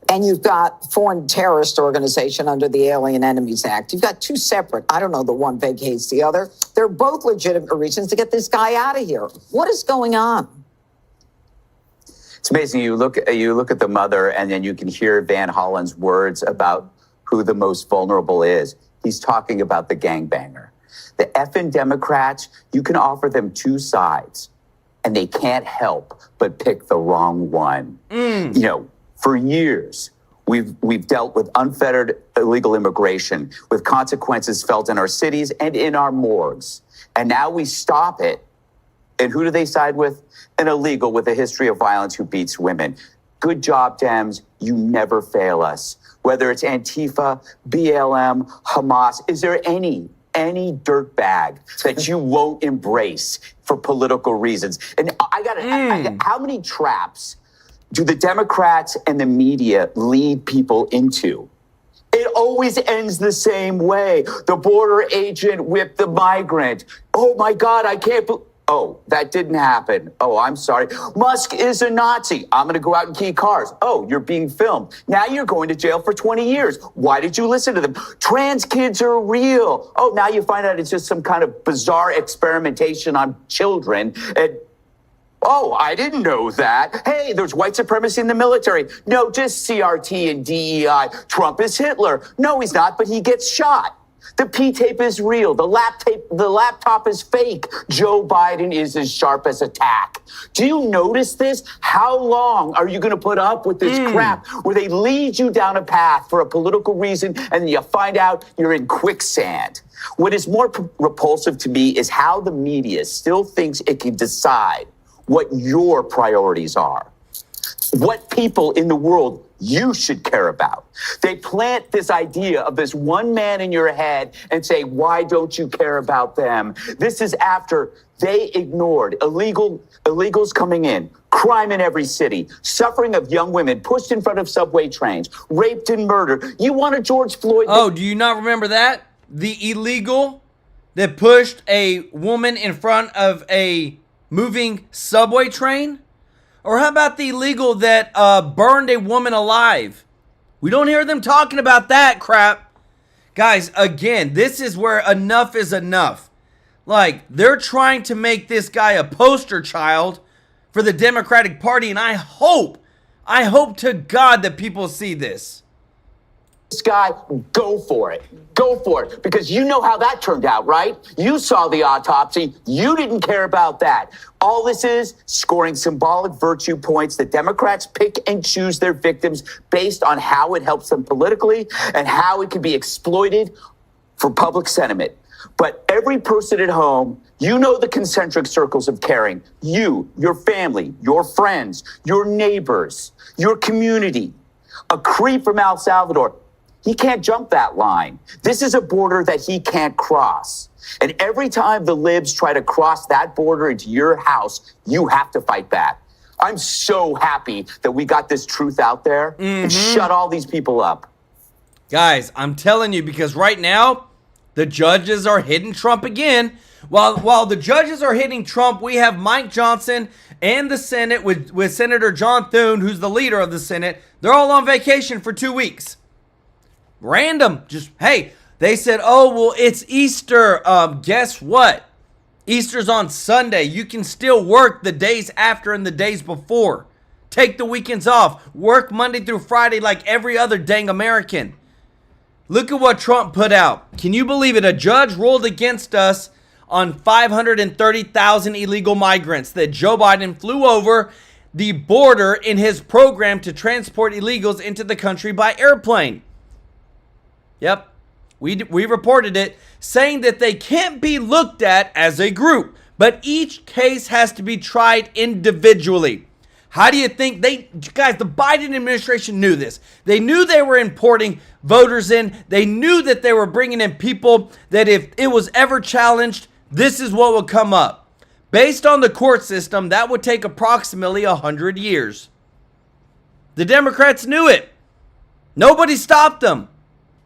S10: and you've got foreign terrorist organization under the Alien Enemies Act. You've got two separate. I don't know, the one vacates the other. They're both legitimate reasons to get this guy out of here. What is going on?
S16: It's amazing. You look at the mother, and then you can hear Van Hollen's words about who the most vulnerable is. He's talking about the gangbanger. The effing Democrats, you can offer them two sides, and they can't help but pick the wrong one. You know, for years, we've dealt with unfettered illegal immigration, with consequences felt in our cities and in our morgues. And now we stop it. And who do they side with? An illegal with a history of violence who beats women. Good job, Dems. You never fail us. Whether it's Antifa, BLM, Hamas, is there any dirtbag that you won't embrace for political reasons? And how many traps do the Democrats and the media lead people into? It always ends the same way. The border agent whipped the migrant. Oh my God, I can't believe. Oh, that didn't happen. Oh, I'm sorry. Musk is a Nazi. I'm going to go out and key cars. Oh, you're being filmed. Now you're going to jail for 20 years. Why did you listen to them? Trans kids are real. Oh, now you find out it's just some kind of bizarre experimentation on children. And oh, I didn't know that. Hey, there's white supremacy in the military. No, just CRT and DEI. Trump is Hitler. No, he's not, but he gets shot. The P-tape is real. The laptop is fake. Joe Biden is as sharp as a tack. Do you notice this? How long are you going to put up with this crap where they lead you down a path for a political reason and then you find out you're in quicksand? What is more repulsive to me is how the media still thinks it can decide what your priorities are, what people in the world you should care about. They plant this idea of this one man in your head and say, why don't you care about them? This is after they ignored illegals coming in, crime in every city, suffering of young women pushed in front of subway trains, raped and murdered. You want a George Floyd?
S1: Oh, do you not remember that? The illegal that pushed a woman in front of a moving subway train? Or how about the illegal that burned a woman alive? We don't hear them talking about that crap. Guys, again, this is where enough is enough. Like, they're trying to make this guy a poster child for the Democratic Party, and I hope to God that people see this.
S16: This guy, go for it. Go for it. Because you know how that turned out, right? You saw the autopsy. You didn't care about that. All this is scoring symbolic virtue points. The Democrats pick and choose their victims based on how it helps them politically and how it can be exploited for public sentiment. But every person at home, you know the concentric circles of caring. You, your family, your friends, your neighbors, your community. A creep from El Salvador. He can't jump that line. This is a border that he can't cross. And every time the libs try to cross that border into your house, you have to fight back. I'm so happy that we got this truth out there and shut all these people up.
S1: Guys, I'm telling you, because right now, the judges are hitting Trump again. While the judges are hitting Trump, we have Mike Johnson and the Senate with Senator John Thune, who's the leader of the Senate. They're all on vacation for 2 weeks. Random. Just, hey, they said, oh, well, it's Easter. Guess what? Easter's on Sunday. You can still work the days after and the days before. Take the weekends off. Work Monday through Friday like every other dang American. Look at what Trump put out. Can you believe it? A judge ruled against us on 530,000 illegal migrants that Joe Biden flew over the border in his program to transport illegals into the country by airplane. Yep, we reported it, saying that they can't be looked at as a group, but each case has to be tried individually. How do you think guys, the Biden administration knew this. They knew they were importing voters in. They knew that they were bringing in people that if it was ever challenged, this is what would come up. Based on the court system, that would take approximately 100 years. The Democrats knew it. Nobody stopped them.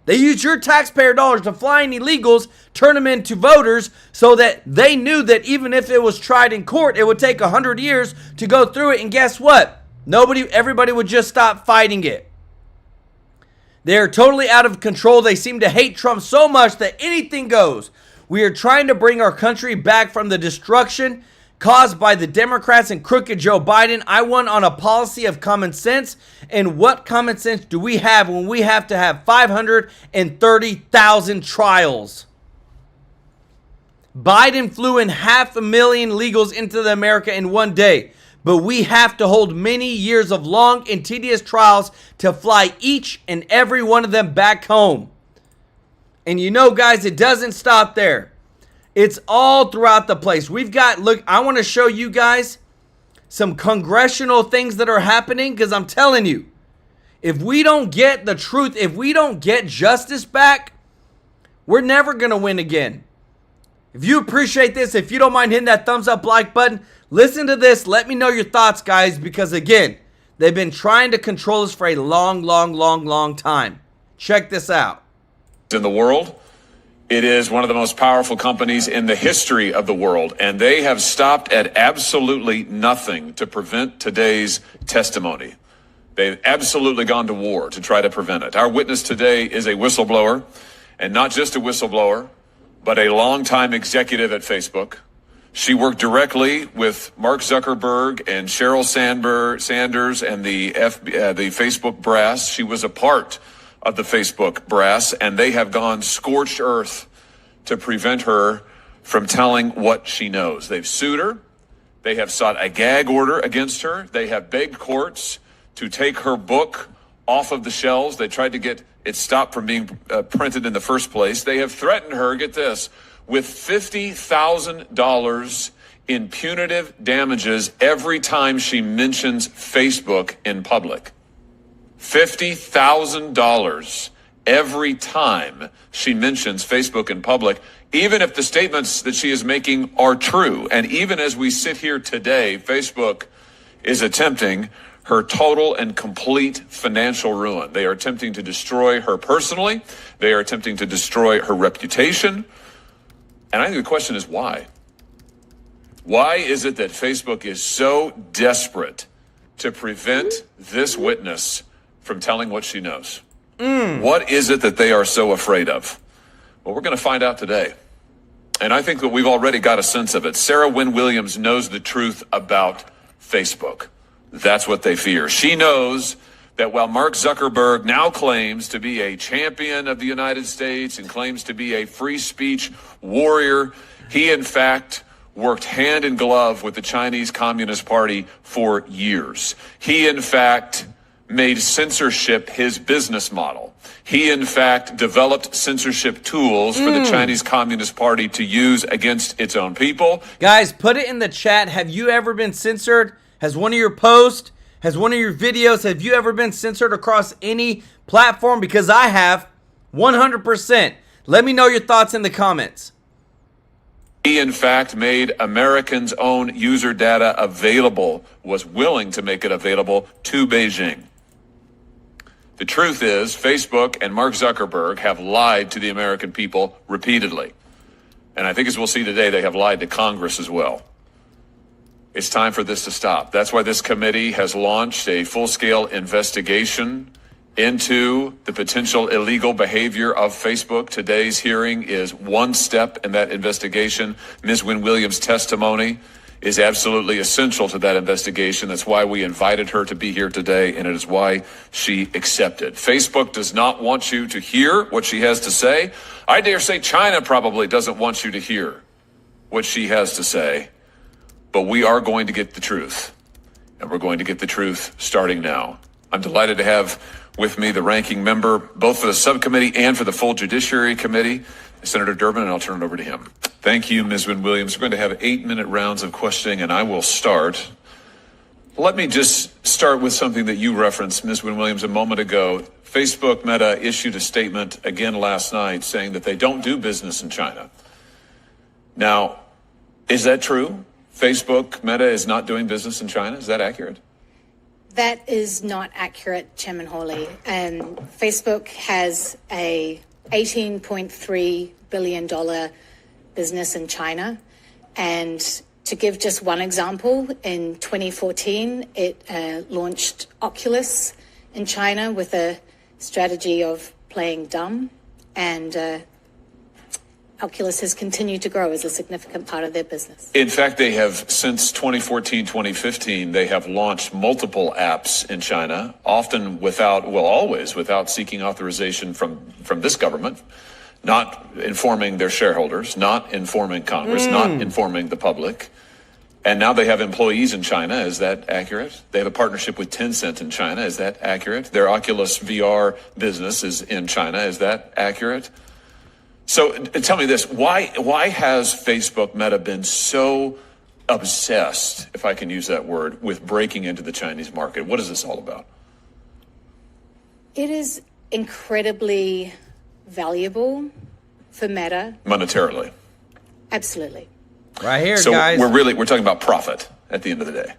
S1: They used your taxpayer dollars to fly in illegals, turn them into voters, so that they knew that even if it was tried in court, it would take 100 years to go through it. And guess what? Everybody would just stop fighting it. They are totally out of control. They seem to hate Trump so much that anything goes. We are trying to bring our country back from the destruction caused by the Democrats and crooked Joe Biden. I won on a policy of common sense. And what common sense do we have when we have to have 530,000 trials? Biden flew in 500,000 illegals into America in one day. But we have to hold many years of long and tedious trials to fly each and every one of them back home. And you know, guys, it doesn't stop there. It's all throughout the place. We've got, look, I want to show you guys some congressional things that are happening, because I'm telling you, if we don't get the truth, if we don't get justice back, we're never going to win again. If you appreciate this, if you don't mind hitting that thumbs up like button, listen to this. Let me know your thoughts, guys, because again, they've been trying to control us for a long time. Check this out.
S17: In the world, it is one of the most powerful companies in the history of the world, and they have stopped at absolutely nothing to prevent today's testimony. They've absolutely gone to war to try to prevent it. Our witness today is a whistleblower, and not just a whistleblower, but a longtime executive at Facebook. She worked directly with Mark Zuckerberg and Sheryl Sanders and the Facebook brass. She was a part of the Facebook brass, and they have gone scorched earth to prevent her from telling what she knows. They've sued her. They have sought a gag order against her. They have begged courts to take her book off of the shelves. They tried to get it stopped from being printed in the first place. They have threatened her, get this, with $50,000 in punitive damages every time she mentions Facebook in public. $50,000 every time she mentions Facebook in public, even if the statements that she is making are true. And even as we sit here today, Facebook is attempting her total and complete financial ruin. They are attempting to destroy her personally. They are attempting to destroy her reputation. And I think the question is why? Why is it that Facebook is so desperate to prevent this witness from telling what she knows? What is it that they are so afraid of? Well, we're going to find out today. And I think that we've already got a sense of it. Sarah Wynne Williams knows the truth about Facebook. That's what they fear. She knows that while Mark Zuckerberg now claims to be a champion of the United States and claims to be a free speech warrior, he in fact worked hand in glove with the Chinese Communist Party for years. He in fact made censorship his business model. He in fact developed censorship tools for the Chinese Communist Party to use against its own people.
S1: Guys, put it in the chat. Have you ever been censored? Has one of your posts, has one of your videos, have you ever been censored across any platform? Because I have, 100%. Let me know your thoughts in the comments.
S17: He, in fact, made Americans' own user data available, was willing to make it available to Beijing. The truth is, Facebook and Mark Zuckerberg have lied to the American people repeatedly. And I think as we'll see today, they have lied to Congress as well. It's time for this to stop. That's why this committee has launched a full-scale investigation into the potential illegal behavior of Facebook. Today's hearing is one step in that investigation. Ms. Wynne Williams' testimony is absolutely essential to that investigation. That's why we invited her to be here today, and it is why she accepted. Facebook does not want you to hear what she has to say. I dare say China probably doesn't want you to hear what she has to say. But we are going to get the truth, and we're going to get the truth starting now. I'm delighted to have with me the ranking member, both for the subcommittee and for the full Judiciary Committee, Senator Durbin, and I'll turn it over to him. Thank you, Ms. Wynne Williams. We're going to have 8-minute rounds of questioning, and I will start. Let me just start with something that you referenced, Ms. Wynne Williams, a moment ago. Facebook Meta issued a statement again last night saying that they don't do business in China. Now, is that true? Facebook, Meta is not doing business in China. Is that accurate?
S18: That is not accurate, Chairman Hawley. Facebook has a $18.3 billion business in China. And to give just one example, in 2014, it launched Oculus in China with a strategy of playing dumb, and Oculus has continued to grow as a significant part of their business.
S17: In fact, they have, since 2014, 2015, they have launched multiple apps in China, often always without seeking authorization from this government, not informing their shareholders, not informing Congress, not informing the public. And now they have employees in China. Is that accurate? They have a partnership with Tencent in China. Is that accurate? Their Oculus VR business is in China. Is that accurate? So tell me this, why has Facebook Meta been so obsessed, if I can use that word, with breaking into the Chinese market? What is this all about?
S18: It is incredibly valuable for Meta.
S17: Monetarily.
S18: Absolutely.
S1: Right here,
S17: so
S1: guys.
S17: We're talking about profit at the end of the day.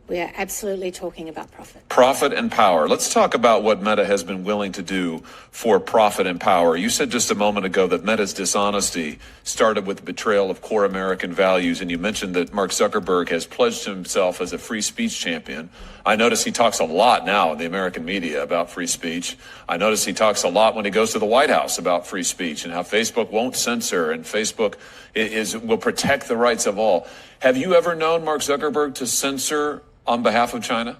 S18: We are absolutely talking about profit.
S17: Profit and power. Let's talk about what Meta has been willing to do for profit and power. You said just a moment ago that Meta's dishonesty started with the betrayal of core American values, and you mentioned that Mark Zuckerberg has pledged himself as a free speech champion. I notice he talks a lot now in the American media about free speech. I notice he talks a lot when he goes to the White House about free speech and how Facebook won't censor and Facebook will protect the rights of all. Have you ever known Mark Zuckerberg to censor on behalf of China?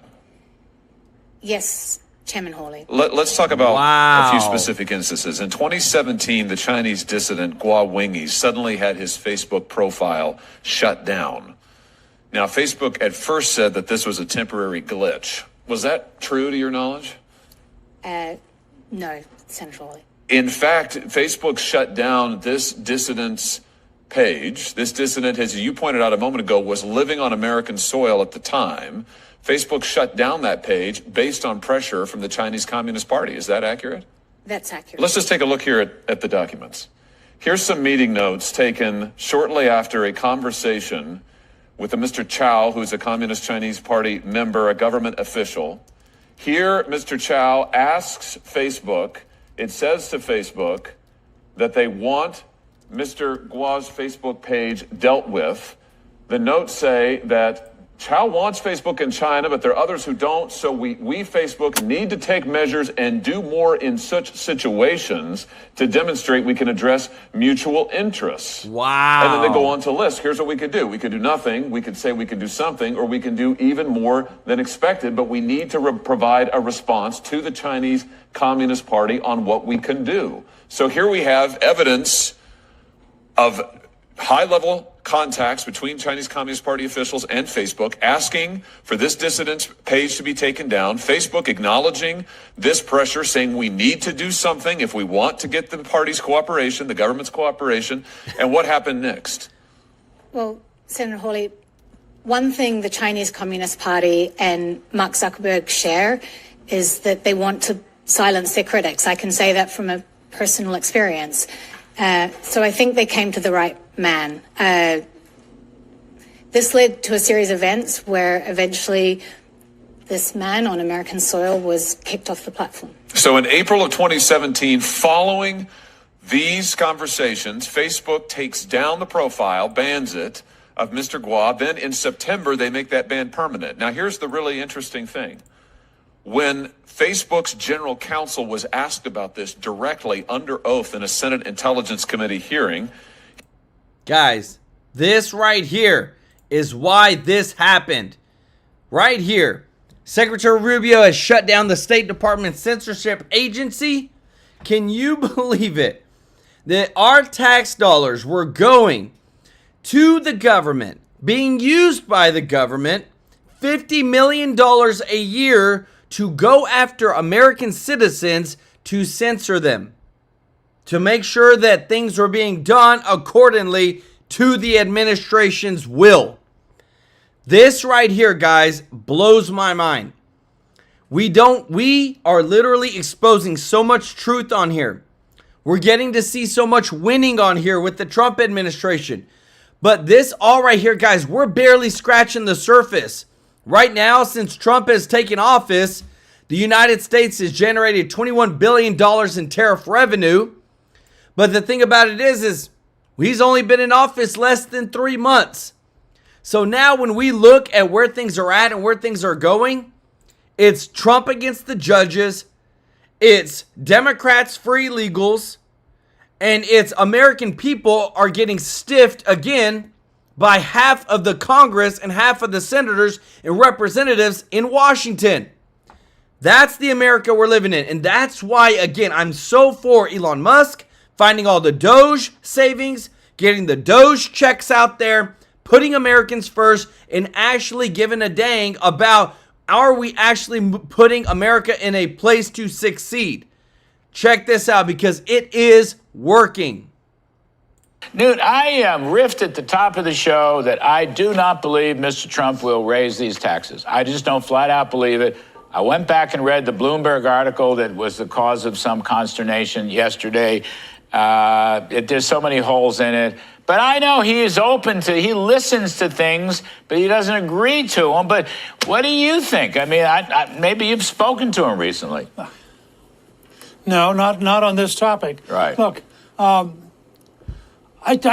S18: Yes, Chairman Hawley.
S17: Let's talk about a few specific instances. In 2017, the Chinese dissident Guo Wengyi suddenly had his Facebook profile shut down. Now, Facebook at first said that this was a temporary glitch. Was that true to your knowledge?
S18: No, Senator Hawley.
S17: In fact, Facebook shut down this dissident's page. This dissident, as you pointed out a moment ago, was living on American soil at the time. Facebook shut down that page based on pressure from the Chinese Communist Party. Is that accurate?
S18: That's accurate.
S17: Let's just take a look here at the documents. Here's some meeting notes taken shortly after a conversation with a Mr. Chow, who's a Communist Chinese Party member, a government official. Here, Mr. Chow asks Facebook, it says to Facebook that they want Mr. Guo's Facebook page dealt with. The notes say that Chow wants Facebook in China, but there are others who don't. So we Facebook need to take measures and do more in such situations to demonstrate we can address mutual interests.
S1: Wow.
S17: And then they go on to list. Here's what we could do. We could do nothing. We could say we could do something, or we can do even more than expected. But we need to provide a response to the Chinese Communist Party on what we can do. So here we have evidence of high-level contacts between Chinese Communist Party officials and Facebook asking for this dissident's page to be taken down. Facebook acknowledging this pressure, saying we need to do something if we want to get the party's cooperation, the government's cooperation. And what happened next?
S18: Well, Senator Hawley, one thing the Chinese Communist Party and Mark Zuckerberg share is that they want to silence their critics. I can say that from a personal experience. So I think they came to the right man. This led to a series of events where eventually this man on American soil was kicked off the platform.
S17: So in April of 2017, following these conversations, Facebook takes down the profile, bans it, of Mr. Guo. Then in September, they make that ban permanent. Now, here's the really interesting thing. When Facebook's general counsel was asked about this directly under oath in a Senate Intelligence Committee hearing.
S1: Guys, this right here is why this happened. Right here. Secretary Rubio has shut down the State Department censorship agency. Can you believe it? That our tax dollars were going to the government, being used by the government, $50 million a year to go after American citizens to censor them, to make sure that things were being done accordingly to the administration's will. This right here, guys, blows my mind. We are literally exposing so much truth on here. We're getting to see so much winning on here with the Trump administration. But this all right here, guys, we're barely scratching the surface. Right now, since Trump has taken office, the United States has generated $21 billion in tariff revenue. But the thing about it is he's only been in office less than 3 months. So now when we look at where things are at and where things are going, it's Trump against the judges it's Democrats for illegals, and it's American people are getting stiffed again by half of the Congress and half of the senators and representatives in Washington. That's the America we're living in. And that's why, again, I'm so for Elon Musk finding all the Doge savings, getting the Doge checks out there, putting Americans first, and actually giving a dang about, are we actually putting America in a place to succeed? Check this out, because it is working.
S19: Newt, I riffed at the top of the show that I do not believe Mr. Trump will raise these taxes. I just don't flat out believe it. I went back and read the Bloomberg article that was the cause of some consternation yesterday. There's so many holes in it. But I know he is open to, he listens to things, but he doesn't agree to them. But what do you think? I mean, maybe you've spoken to him recently.
S20: No, not on this topic.
S19: Right.
S20: Look, I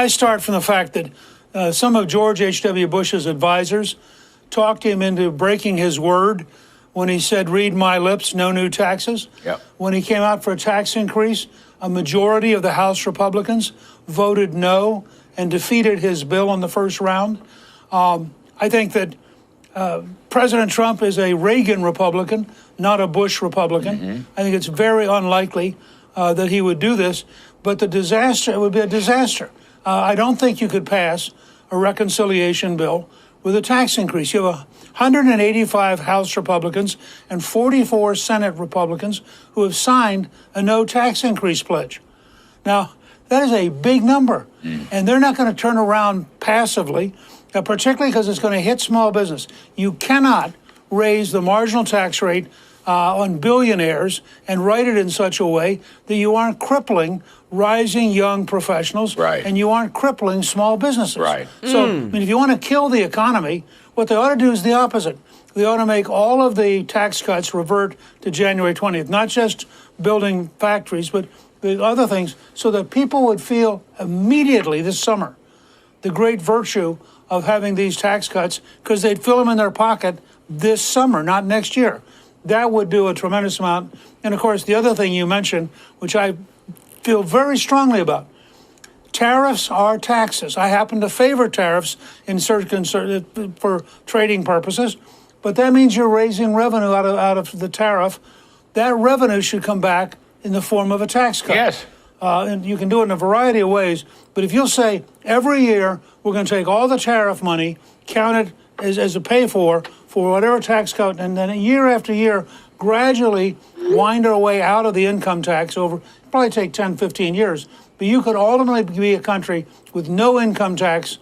S20: start from the fact that some of George H.W. Bush's advisors talked him into breaking his word when he said, read my lips, no new taxes.
S19: Yep.
S20: When he came out for a tax increase, a majority of the House Republicans voted no and defeated his bill in the first round. I think that President Trump is a Reagan Republican, not a Bush Republican.
S19: Mm-hmm.
S20: I think it's very unlikely that he would do this, but it would be a disaster. I don't think you could pass a reconciliation bill with a tax increase. You have 185 House Republicans and 44 Senate Republicans who have signed a no tax increase pledge. Now, that is a big number, and they're not going to turn around passively, particularly because it's going to hit small business. You cannot raise the marginal tax rate on billionaires and write it in such a way that you aren't crippling rising young professionals,
S19: right,
S20: and you aren't crippling small businesses.
S19: Right.
S20: So, I mean, if you want to kill the economy, what they ought to do is the opposite. They ought to make all of the tax cuts revert to January 20th, not just building factories, but the other things, so that people would feel immediately this summer the great virtue of having these tax cuts, because they'd fill them in their pocket this summer, not next year. That would do a tremendous amount. And of course, the other thing you mentioned, which I feel very strongly about, tariffs are taxes. I happen to favor tariffs for trading purposes, but that means you're raising revenue out of the tariff. That revenue should come back in the form of a tax cut.
S19: Yes.
S20: And you can do it in a variety of ways. But if you'll say every year we're going to take all the tariff money, count it as a pay for whatever tax cut, and then year after year gradually wind our way out of the income tax over, probably take 10, 15 years. But you could ultimately be a country with no income tax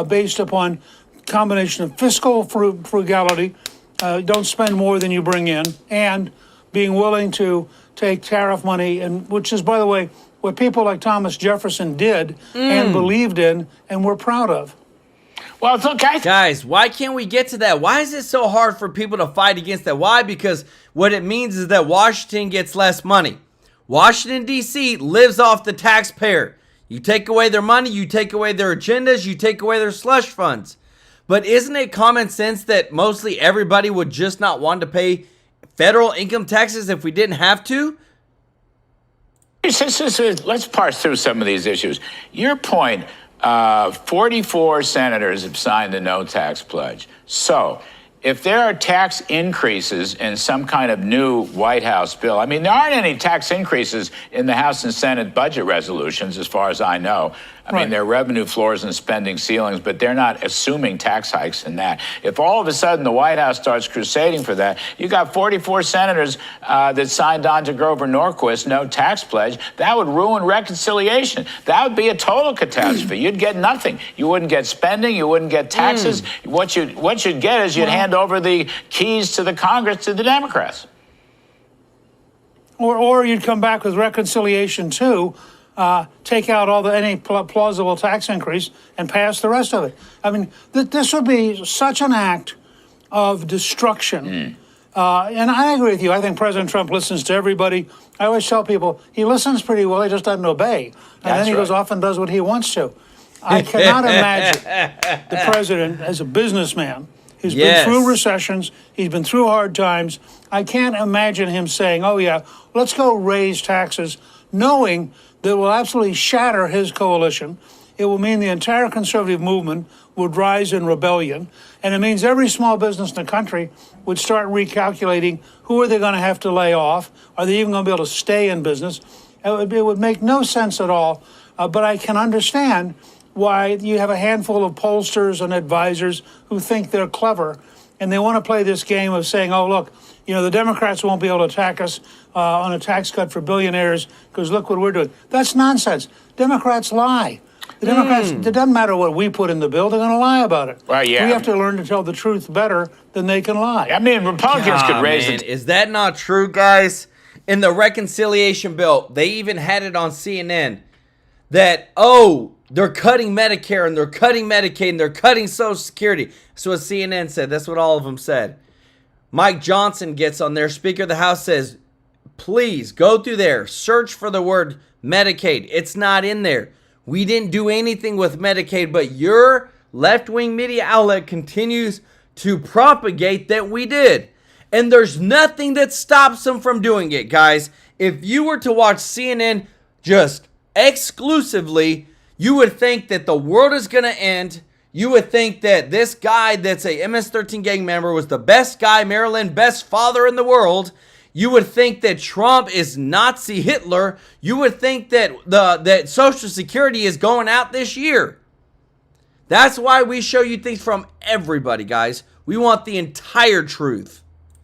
S20: based upon combination of fiscal frugality, don't spend more than you bring in, and being willing to take tariff money, and which is, by the way, what people like Thomas Jefferson did and believed in and were proud of.
S19: Well, look,
S1: guys, why can't we get to that? Why is it so hard for people to fight against that? Why? Because what it means is that Washington gets less money. Washington, D.C. lives off the taxpayer. You take away their money, you take away their agendas, you take away their slush funds. But isn't it common sense that mostly everybody would just not want to pay federal income taxes if we didn't have to?
S19: Let's parse through some of these issues. Your point, 44 senators have signed the no tax pledge. So if there are tax increases in some kind of new White House bill, I mean, there aren't any tax increases in the House and Senate budget resolutions, as far as I know. I mean, there are revenue floors and spending ceilings, but they're not assuming tax hikes in that. If all of a sudden the White House starts crusading for that, you got 44 senators that signed on to Grover Norquist's no tax pledge. That would ruin reconciliation. That would be a total catastrophe. You'd get nothing. You wouldn't get spending. You wouldn't get taxes. What you'd get is you'd hand over the keys to the Congress to the Democrats.
S20: Or you'd come back with reconciliation too. Take out any plausible tax increase and pass the rest of it. I mean, this would be such an act of destruction. And I agree with you. I think President Trump listens to everybody. I always tell people he listens pretty well. He just doesn't obey. And then he goes off and does what he wants to. I cannot imagine the president as a businessman He's been through recessions. He's been through hard times. I can't imagine him saying, oh, yeah, let's go raise taxes, knowing that it will absolutely shatter his coalition. It will mean the entire conservative movement would rise in rebellion. And it means every small business in the country would start recalculating who are they going to have to lay off? Are they even going to be able to stay in business? It would make no sense at all. But I can understand why you have a handful of pollsters and advisors who think they're clever, and they want to play this game of saying, oh, look, you know, the Democrats won't be able to attack us on a tax cut for billionaires because look what we're doing. That's nonsense. Democrats lie. The Democrats, it doesn't matter what we put in the bill, they're going to lie about it.
S19: Well, yeah.
S20: We have to learn to tell the truth better than they can lie.
S19: I mean, Republicans could raise it.
S1: Is that not true, guys? In the reconciliation bill, they even had it on CNN that, oh, they're cutting Medicare and they're cutting Medicaid and they're cutting Social Security. That's what CNN said. That's what all of them said. Mike Johnson gets on there. Speaker of the House says, please go through there. Search for the word Medicaid. It's not in there. We didn't do anything with Medicaid, but your left-wing media outlet continues to propagate that we did. And there's nothing that stops them from doing it, guys. If you were to watch CNN just exclusively, you would think that the world is going to end. You would think that this guy that's a MS-13 gang member was the best guy, Maryland, best father in the world. You would think that Trump is Nazi Hitler. You would think that that Social Security is going out this year. That's why we show you things from everybody, guys. We want the entire truth.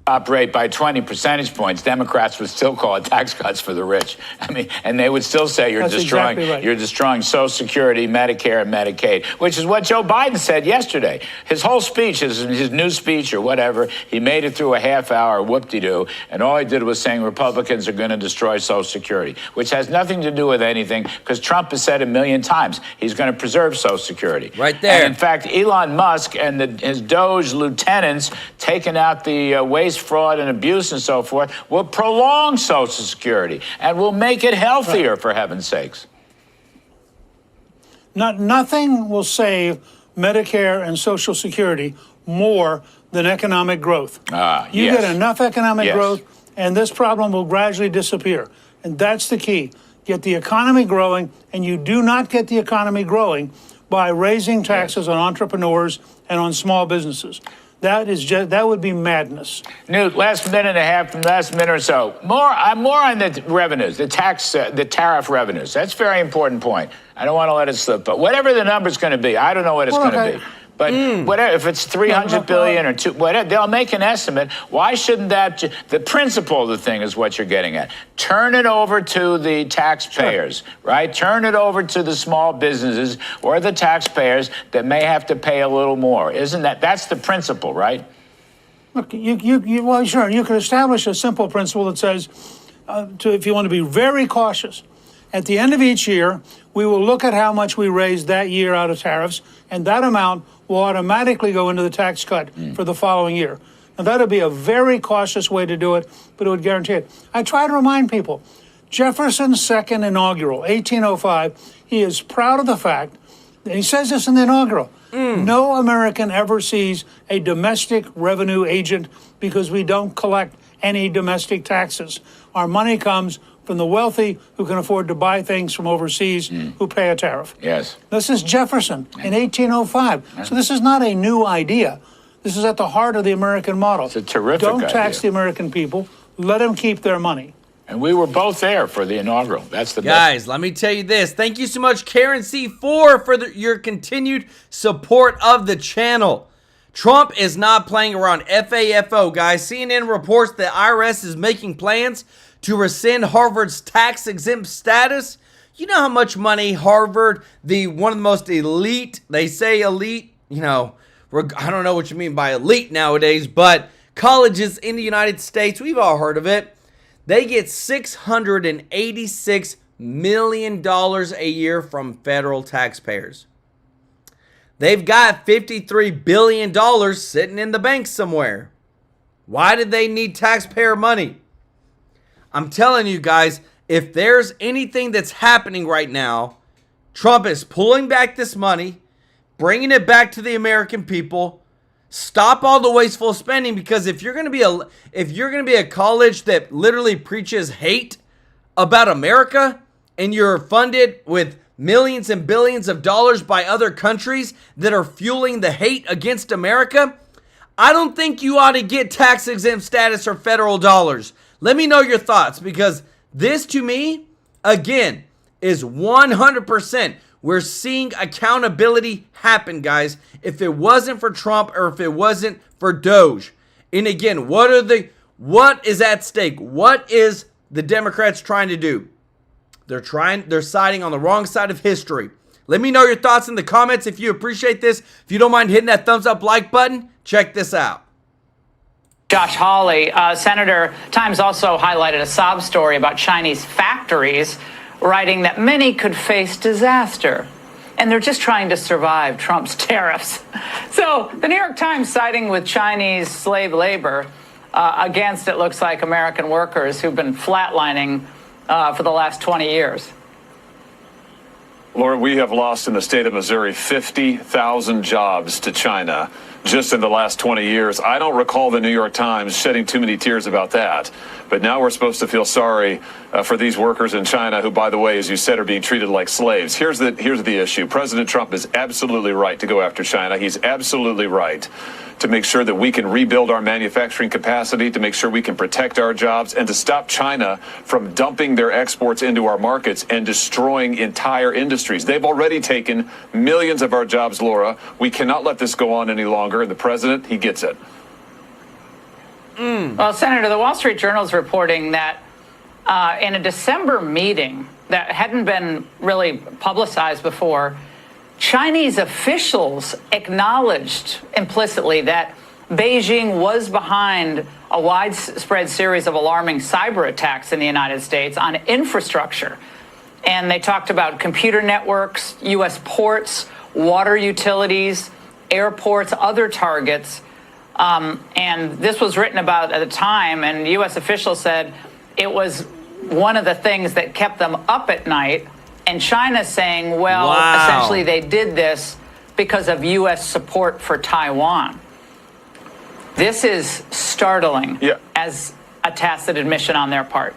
S19: Operate by 20 percentage points, Democrats would still call it tax cuts for the rich. I mean, and they would still say you're destroying Social Security, Medicare, and Medicaid, which is what Joe Biden said yesterday. His whole speech, his new speech or whatever, he made it through a half hour, whoop-de-doo, and all he did was saying Republicans are going to destroy Social Security, which has nothing to do with anything because Trump has said a million times he's going to preserve Social Security.
S1: Right there.
S19: And in fact, Elon Musk and his Doge lieutenants taking out the waste, fraud, and abuse and so forth will prolong Social Security and will make it healthier, for heaven's sakes.
S20: Nothing will save Medicare and Social Security more than economic growth. You get enough economic growth, and this problem will gradually disappear. And that's the key. Get the economy growing, and you do not get the economy growing by raising taxes on entrepreneurs and on small businesses. That would be madness.
S19: Newt, last minute or so. I'm more on the revenues, the tariff revenues. That's a very important point. I don't want to let it slip. But whatever the number's going to be, I don't know what it's going to be. But whatever, if it's $300 billion or whatever, they'll make an estimate. Why shouldn't that? The principle of the thing is what you're getting at. Turn it over to the taxpayers, right? Turn it over to the small businesses or the taxpayers that may have to pay a little more. Isn't that's the principle, right?
S20: Look, well, sure. You could establish a simple principle that says, if you want to be very cautious, at the end of each year, we will look at how much we raised that year out of tariffs, and that amount will automatically go into the tax cut for the following year. Now, that would be a very cautious way to do it, but it would guarantee it. I try to remind people, Jefferson's second inaugural, 1805, he is proud of the fact, and he says this in the inaugural, no American ever sees a domestic revenue agent because we don't collect any domestic taxes. Our money comes from the wealthy who can afford to buy things from overseas who pay a tariff.
S19: Yes.
S20: This is Jefferson in 1805. So this is not a new idea. This is at the heart of the American model.
S19: It's a terrific idea.
S20: Don't tax the American people. Let them keep their money.
S19: And we were both there for the inaugural. That's the
S1: guys. Let me tell you this. Thank you so much, Karen C4, for your continued support of the channel. Trump is not playing around. FAFO, guys. CNN reports the IRS is making plans to rescind Harvard's tax-exempt status. You know how much money Harvard, one of the most elite, they say elite, you know, I don't know what you mean by elite nowadays, but colleges in the United States, we've all heard of it, they get $686 million a year from federal taxpayers. They've got $53 billion sitting in the bank somewhere. Why did they need taxpayer money? I'm telling you guys, if there's anything that's happening right now, Trump is pulling back this money, bringing it back to the American people, Stop all the wasteful spending, because if you're going to be a college that literally preaches hate about America, and you're funded with millions and billions of dollars by other countries that are fueling the hate against America, I don't think you ought to get tax-exempt status or federal dollars. Let me know your thoughts, because this, to me, again, is 100%. We're seeing accountability happen, guys. If it wasn't for Trump, or if it wasn't for Doge. And again, what is at stake? What is the Democrats trying to do? They're siding on the wrong side of history. Let me know your thoughts in the comments if you appreciate this. If you don't mind hitting that thumbs up like button, check this out.
S21: Josh Hawley, Senator, Times also highlighted a sob story about Chinese factories, writing that many could face disaster. And they're just trying to survive Trump's tariffs. So the New York Times siding with Chinese slave labor against, it looks like, American workers who've been flatlining for the last 20 years.
S17: Laura, we have lost in the state of Missouri 50,000 jobs to China just in the last 20 years. I don't recall the New York Times shedding too many tears about that. But now we're supposed to feel sorry for these workers in China who, by the way, as you said, are being treated like slaves. Here's the issue. President Trump is absolutely right to go after China. He's absolutely right to make sure that we can rebuild our manufacturing capacity, to make sure we can protect our jobs, and to stop China from dumping their exports into our markets and destroying entire industries. They've already taken millions of our jobs, Laura. We cannot let this go on any longer. And the president, he gets it.
S21: Well, Senator, the Wall Street Journal is reporting that in a December meeting that hadn't been really publicized before, Chinese officials acknowledged implicitly that Beijing was behind a widespread series of alarming cyber attacks in the United States on infrastructure. And they talked about computer networks, U.S. ports, water utilities, airports, other targets. And this was written about at the time, and U.S. officials said it was one of the things that kept them up at night. And China's saying, well, essentially they did this because of U.S. support for Taiwan. This is startling as a tacit admission on their part.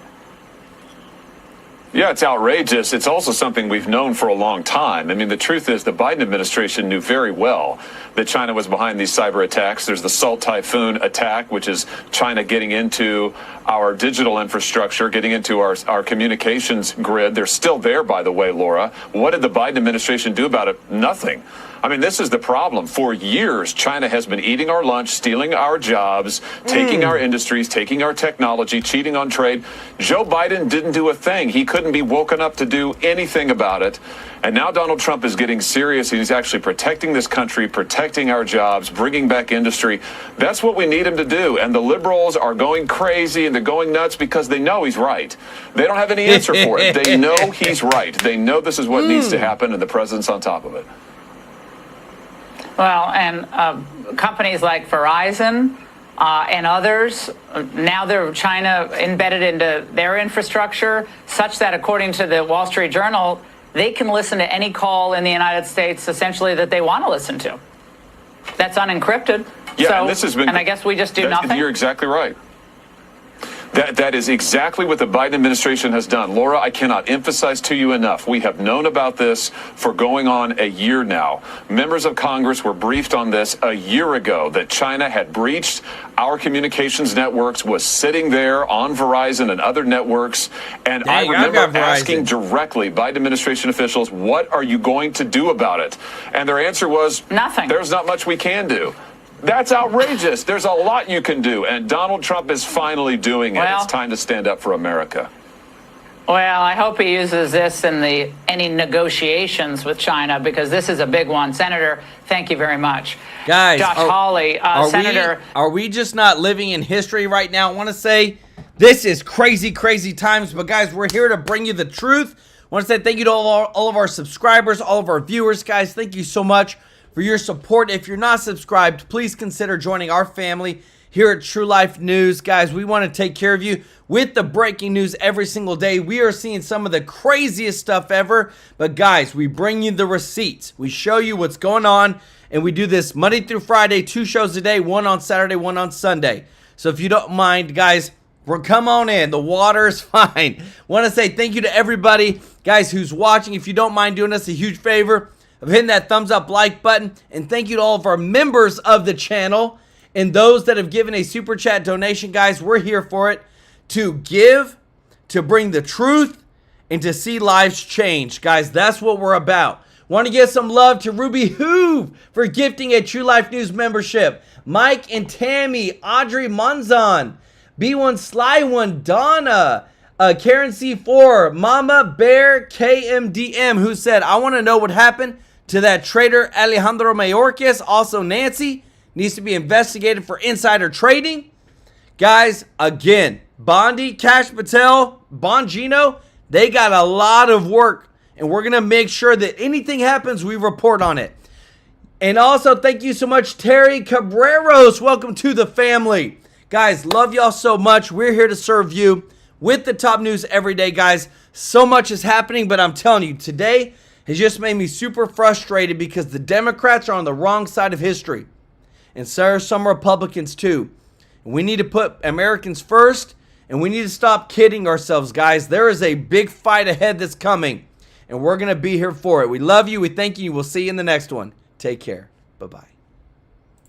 S17: Yeah, it's outrageous. It's also something we've known for a long time. I mean, the truth is the Biden administration knew very well that China was behind these cyber attacks. There's the Salt Typhoon attack, which is China getting into our digital infrastructure, getting into our communications grid. They're still there, by the way, Laura. What did the Biden administration do about it? Nothing. I mean, this is the problem. For years, China has been eating our lunch, stealing our jobs, taking our industries, taking our technology, cheating on trade. Joe Biden didn't do a thing. He couldn't be woken up to do anything about it. And now Donald Trump is getting serious. He's actually protecting this country, protecting our jobs, bringing back industry. That's what we need him to do. And the liberals are going crazy and they're going nuts because they know he's right. They don't have any answer for it. They know he's right. They know this is what needs to happen, and the president's on top of it.
S21: Well, and companies like Verizon and others, now they're China embedded into their infrastructure, such that according to the Wall Street Journal, they can listen to any call in the United States essentially that they want to listen to. That's unencrypted.
S17: Yeah,
S21: so,
S17: and this has been.
S21: And I guess we just do nothing.
S17: You're exactly right. That is exactly what the Biden administration has done. Laura, I cannot emphasize to you enough. We have known about this for going on a year now. Members of Congress were briefed on this a year ago, that China had breached our communications networks, was sitting there on Verizon and other networks. And I remember asking directly Biden administration officials, what are you going to do about it? And their answer was,
S21: nothing.
S17: There's not much we can do. That's outrageous. There's a lot you can do, and Donald Trump is finally doing it. It's time to stand up for America.
S21: Well, I hope he uses this in any negotiations with China, because this is a big one. Senator, thank you very much.
S1: Guys,
S21: Josh Hawley, Senator.
S1: Are we just not living in history right now? I want to say this is crazy, crazy times, but guys, we're here to bring you the truth. I want to say thank you to all of our subscribers, all of our viewers. Guys, thank you so much for your support. If you're not subscribed, please consider joining our family. here at TrueLife News. Guys, we want to take care of you with the breaking news every single day. We are seeing some of the craziest stuff ever. But guys, we bring you the receipts. We show you what's going on. And we do this Monday through Friday, 2 shows a day, one on Saturday, one on Sunday. So if you don't mind, guys, come on in. The water is fine. Want to say thank you to everybody, guys, who's watching. If you don't mind doing us a huge favor of hitting that thumbs up like button. And thank you to all of our members of the channel and those that have given a super chat donation. Guys, we're here for it, to give, to bring the truth, and to see lives change. Guys, that's what we're about. Want to give some love to Ruby Hoove for gifting a True Life News membership. Mike and Tammy, Audrey Monzon, B1 Sly One, Donna, Karen C4, Mama Bear KMDM, who said, I want to know what happened to that traitor Alejandro Mayorkas. Also, Nancy needs to be investigated for insider trading. Guys, again, Bondi, Cash Patel, Bongino, they got a lot of work. And we're going to make sure that anything happens, we report on it. And also, thank you so much, Terry Cabreros. Welcome to the family. Guys, love y'all so much. We're here to serve you with the top news every day, guys. So much is happening, but I'm telling you, today has just made me super frustrated because the Democrats are on the wrong side of history. And so are some Republicans, too. And we need to put Americans first, and we need to stop kidding ourselves, guys. There is a big fight ahead that's coming. And we're going to be here for it. We love you. We thank you. We'll see you in the next one. Take care. Bye-bye.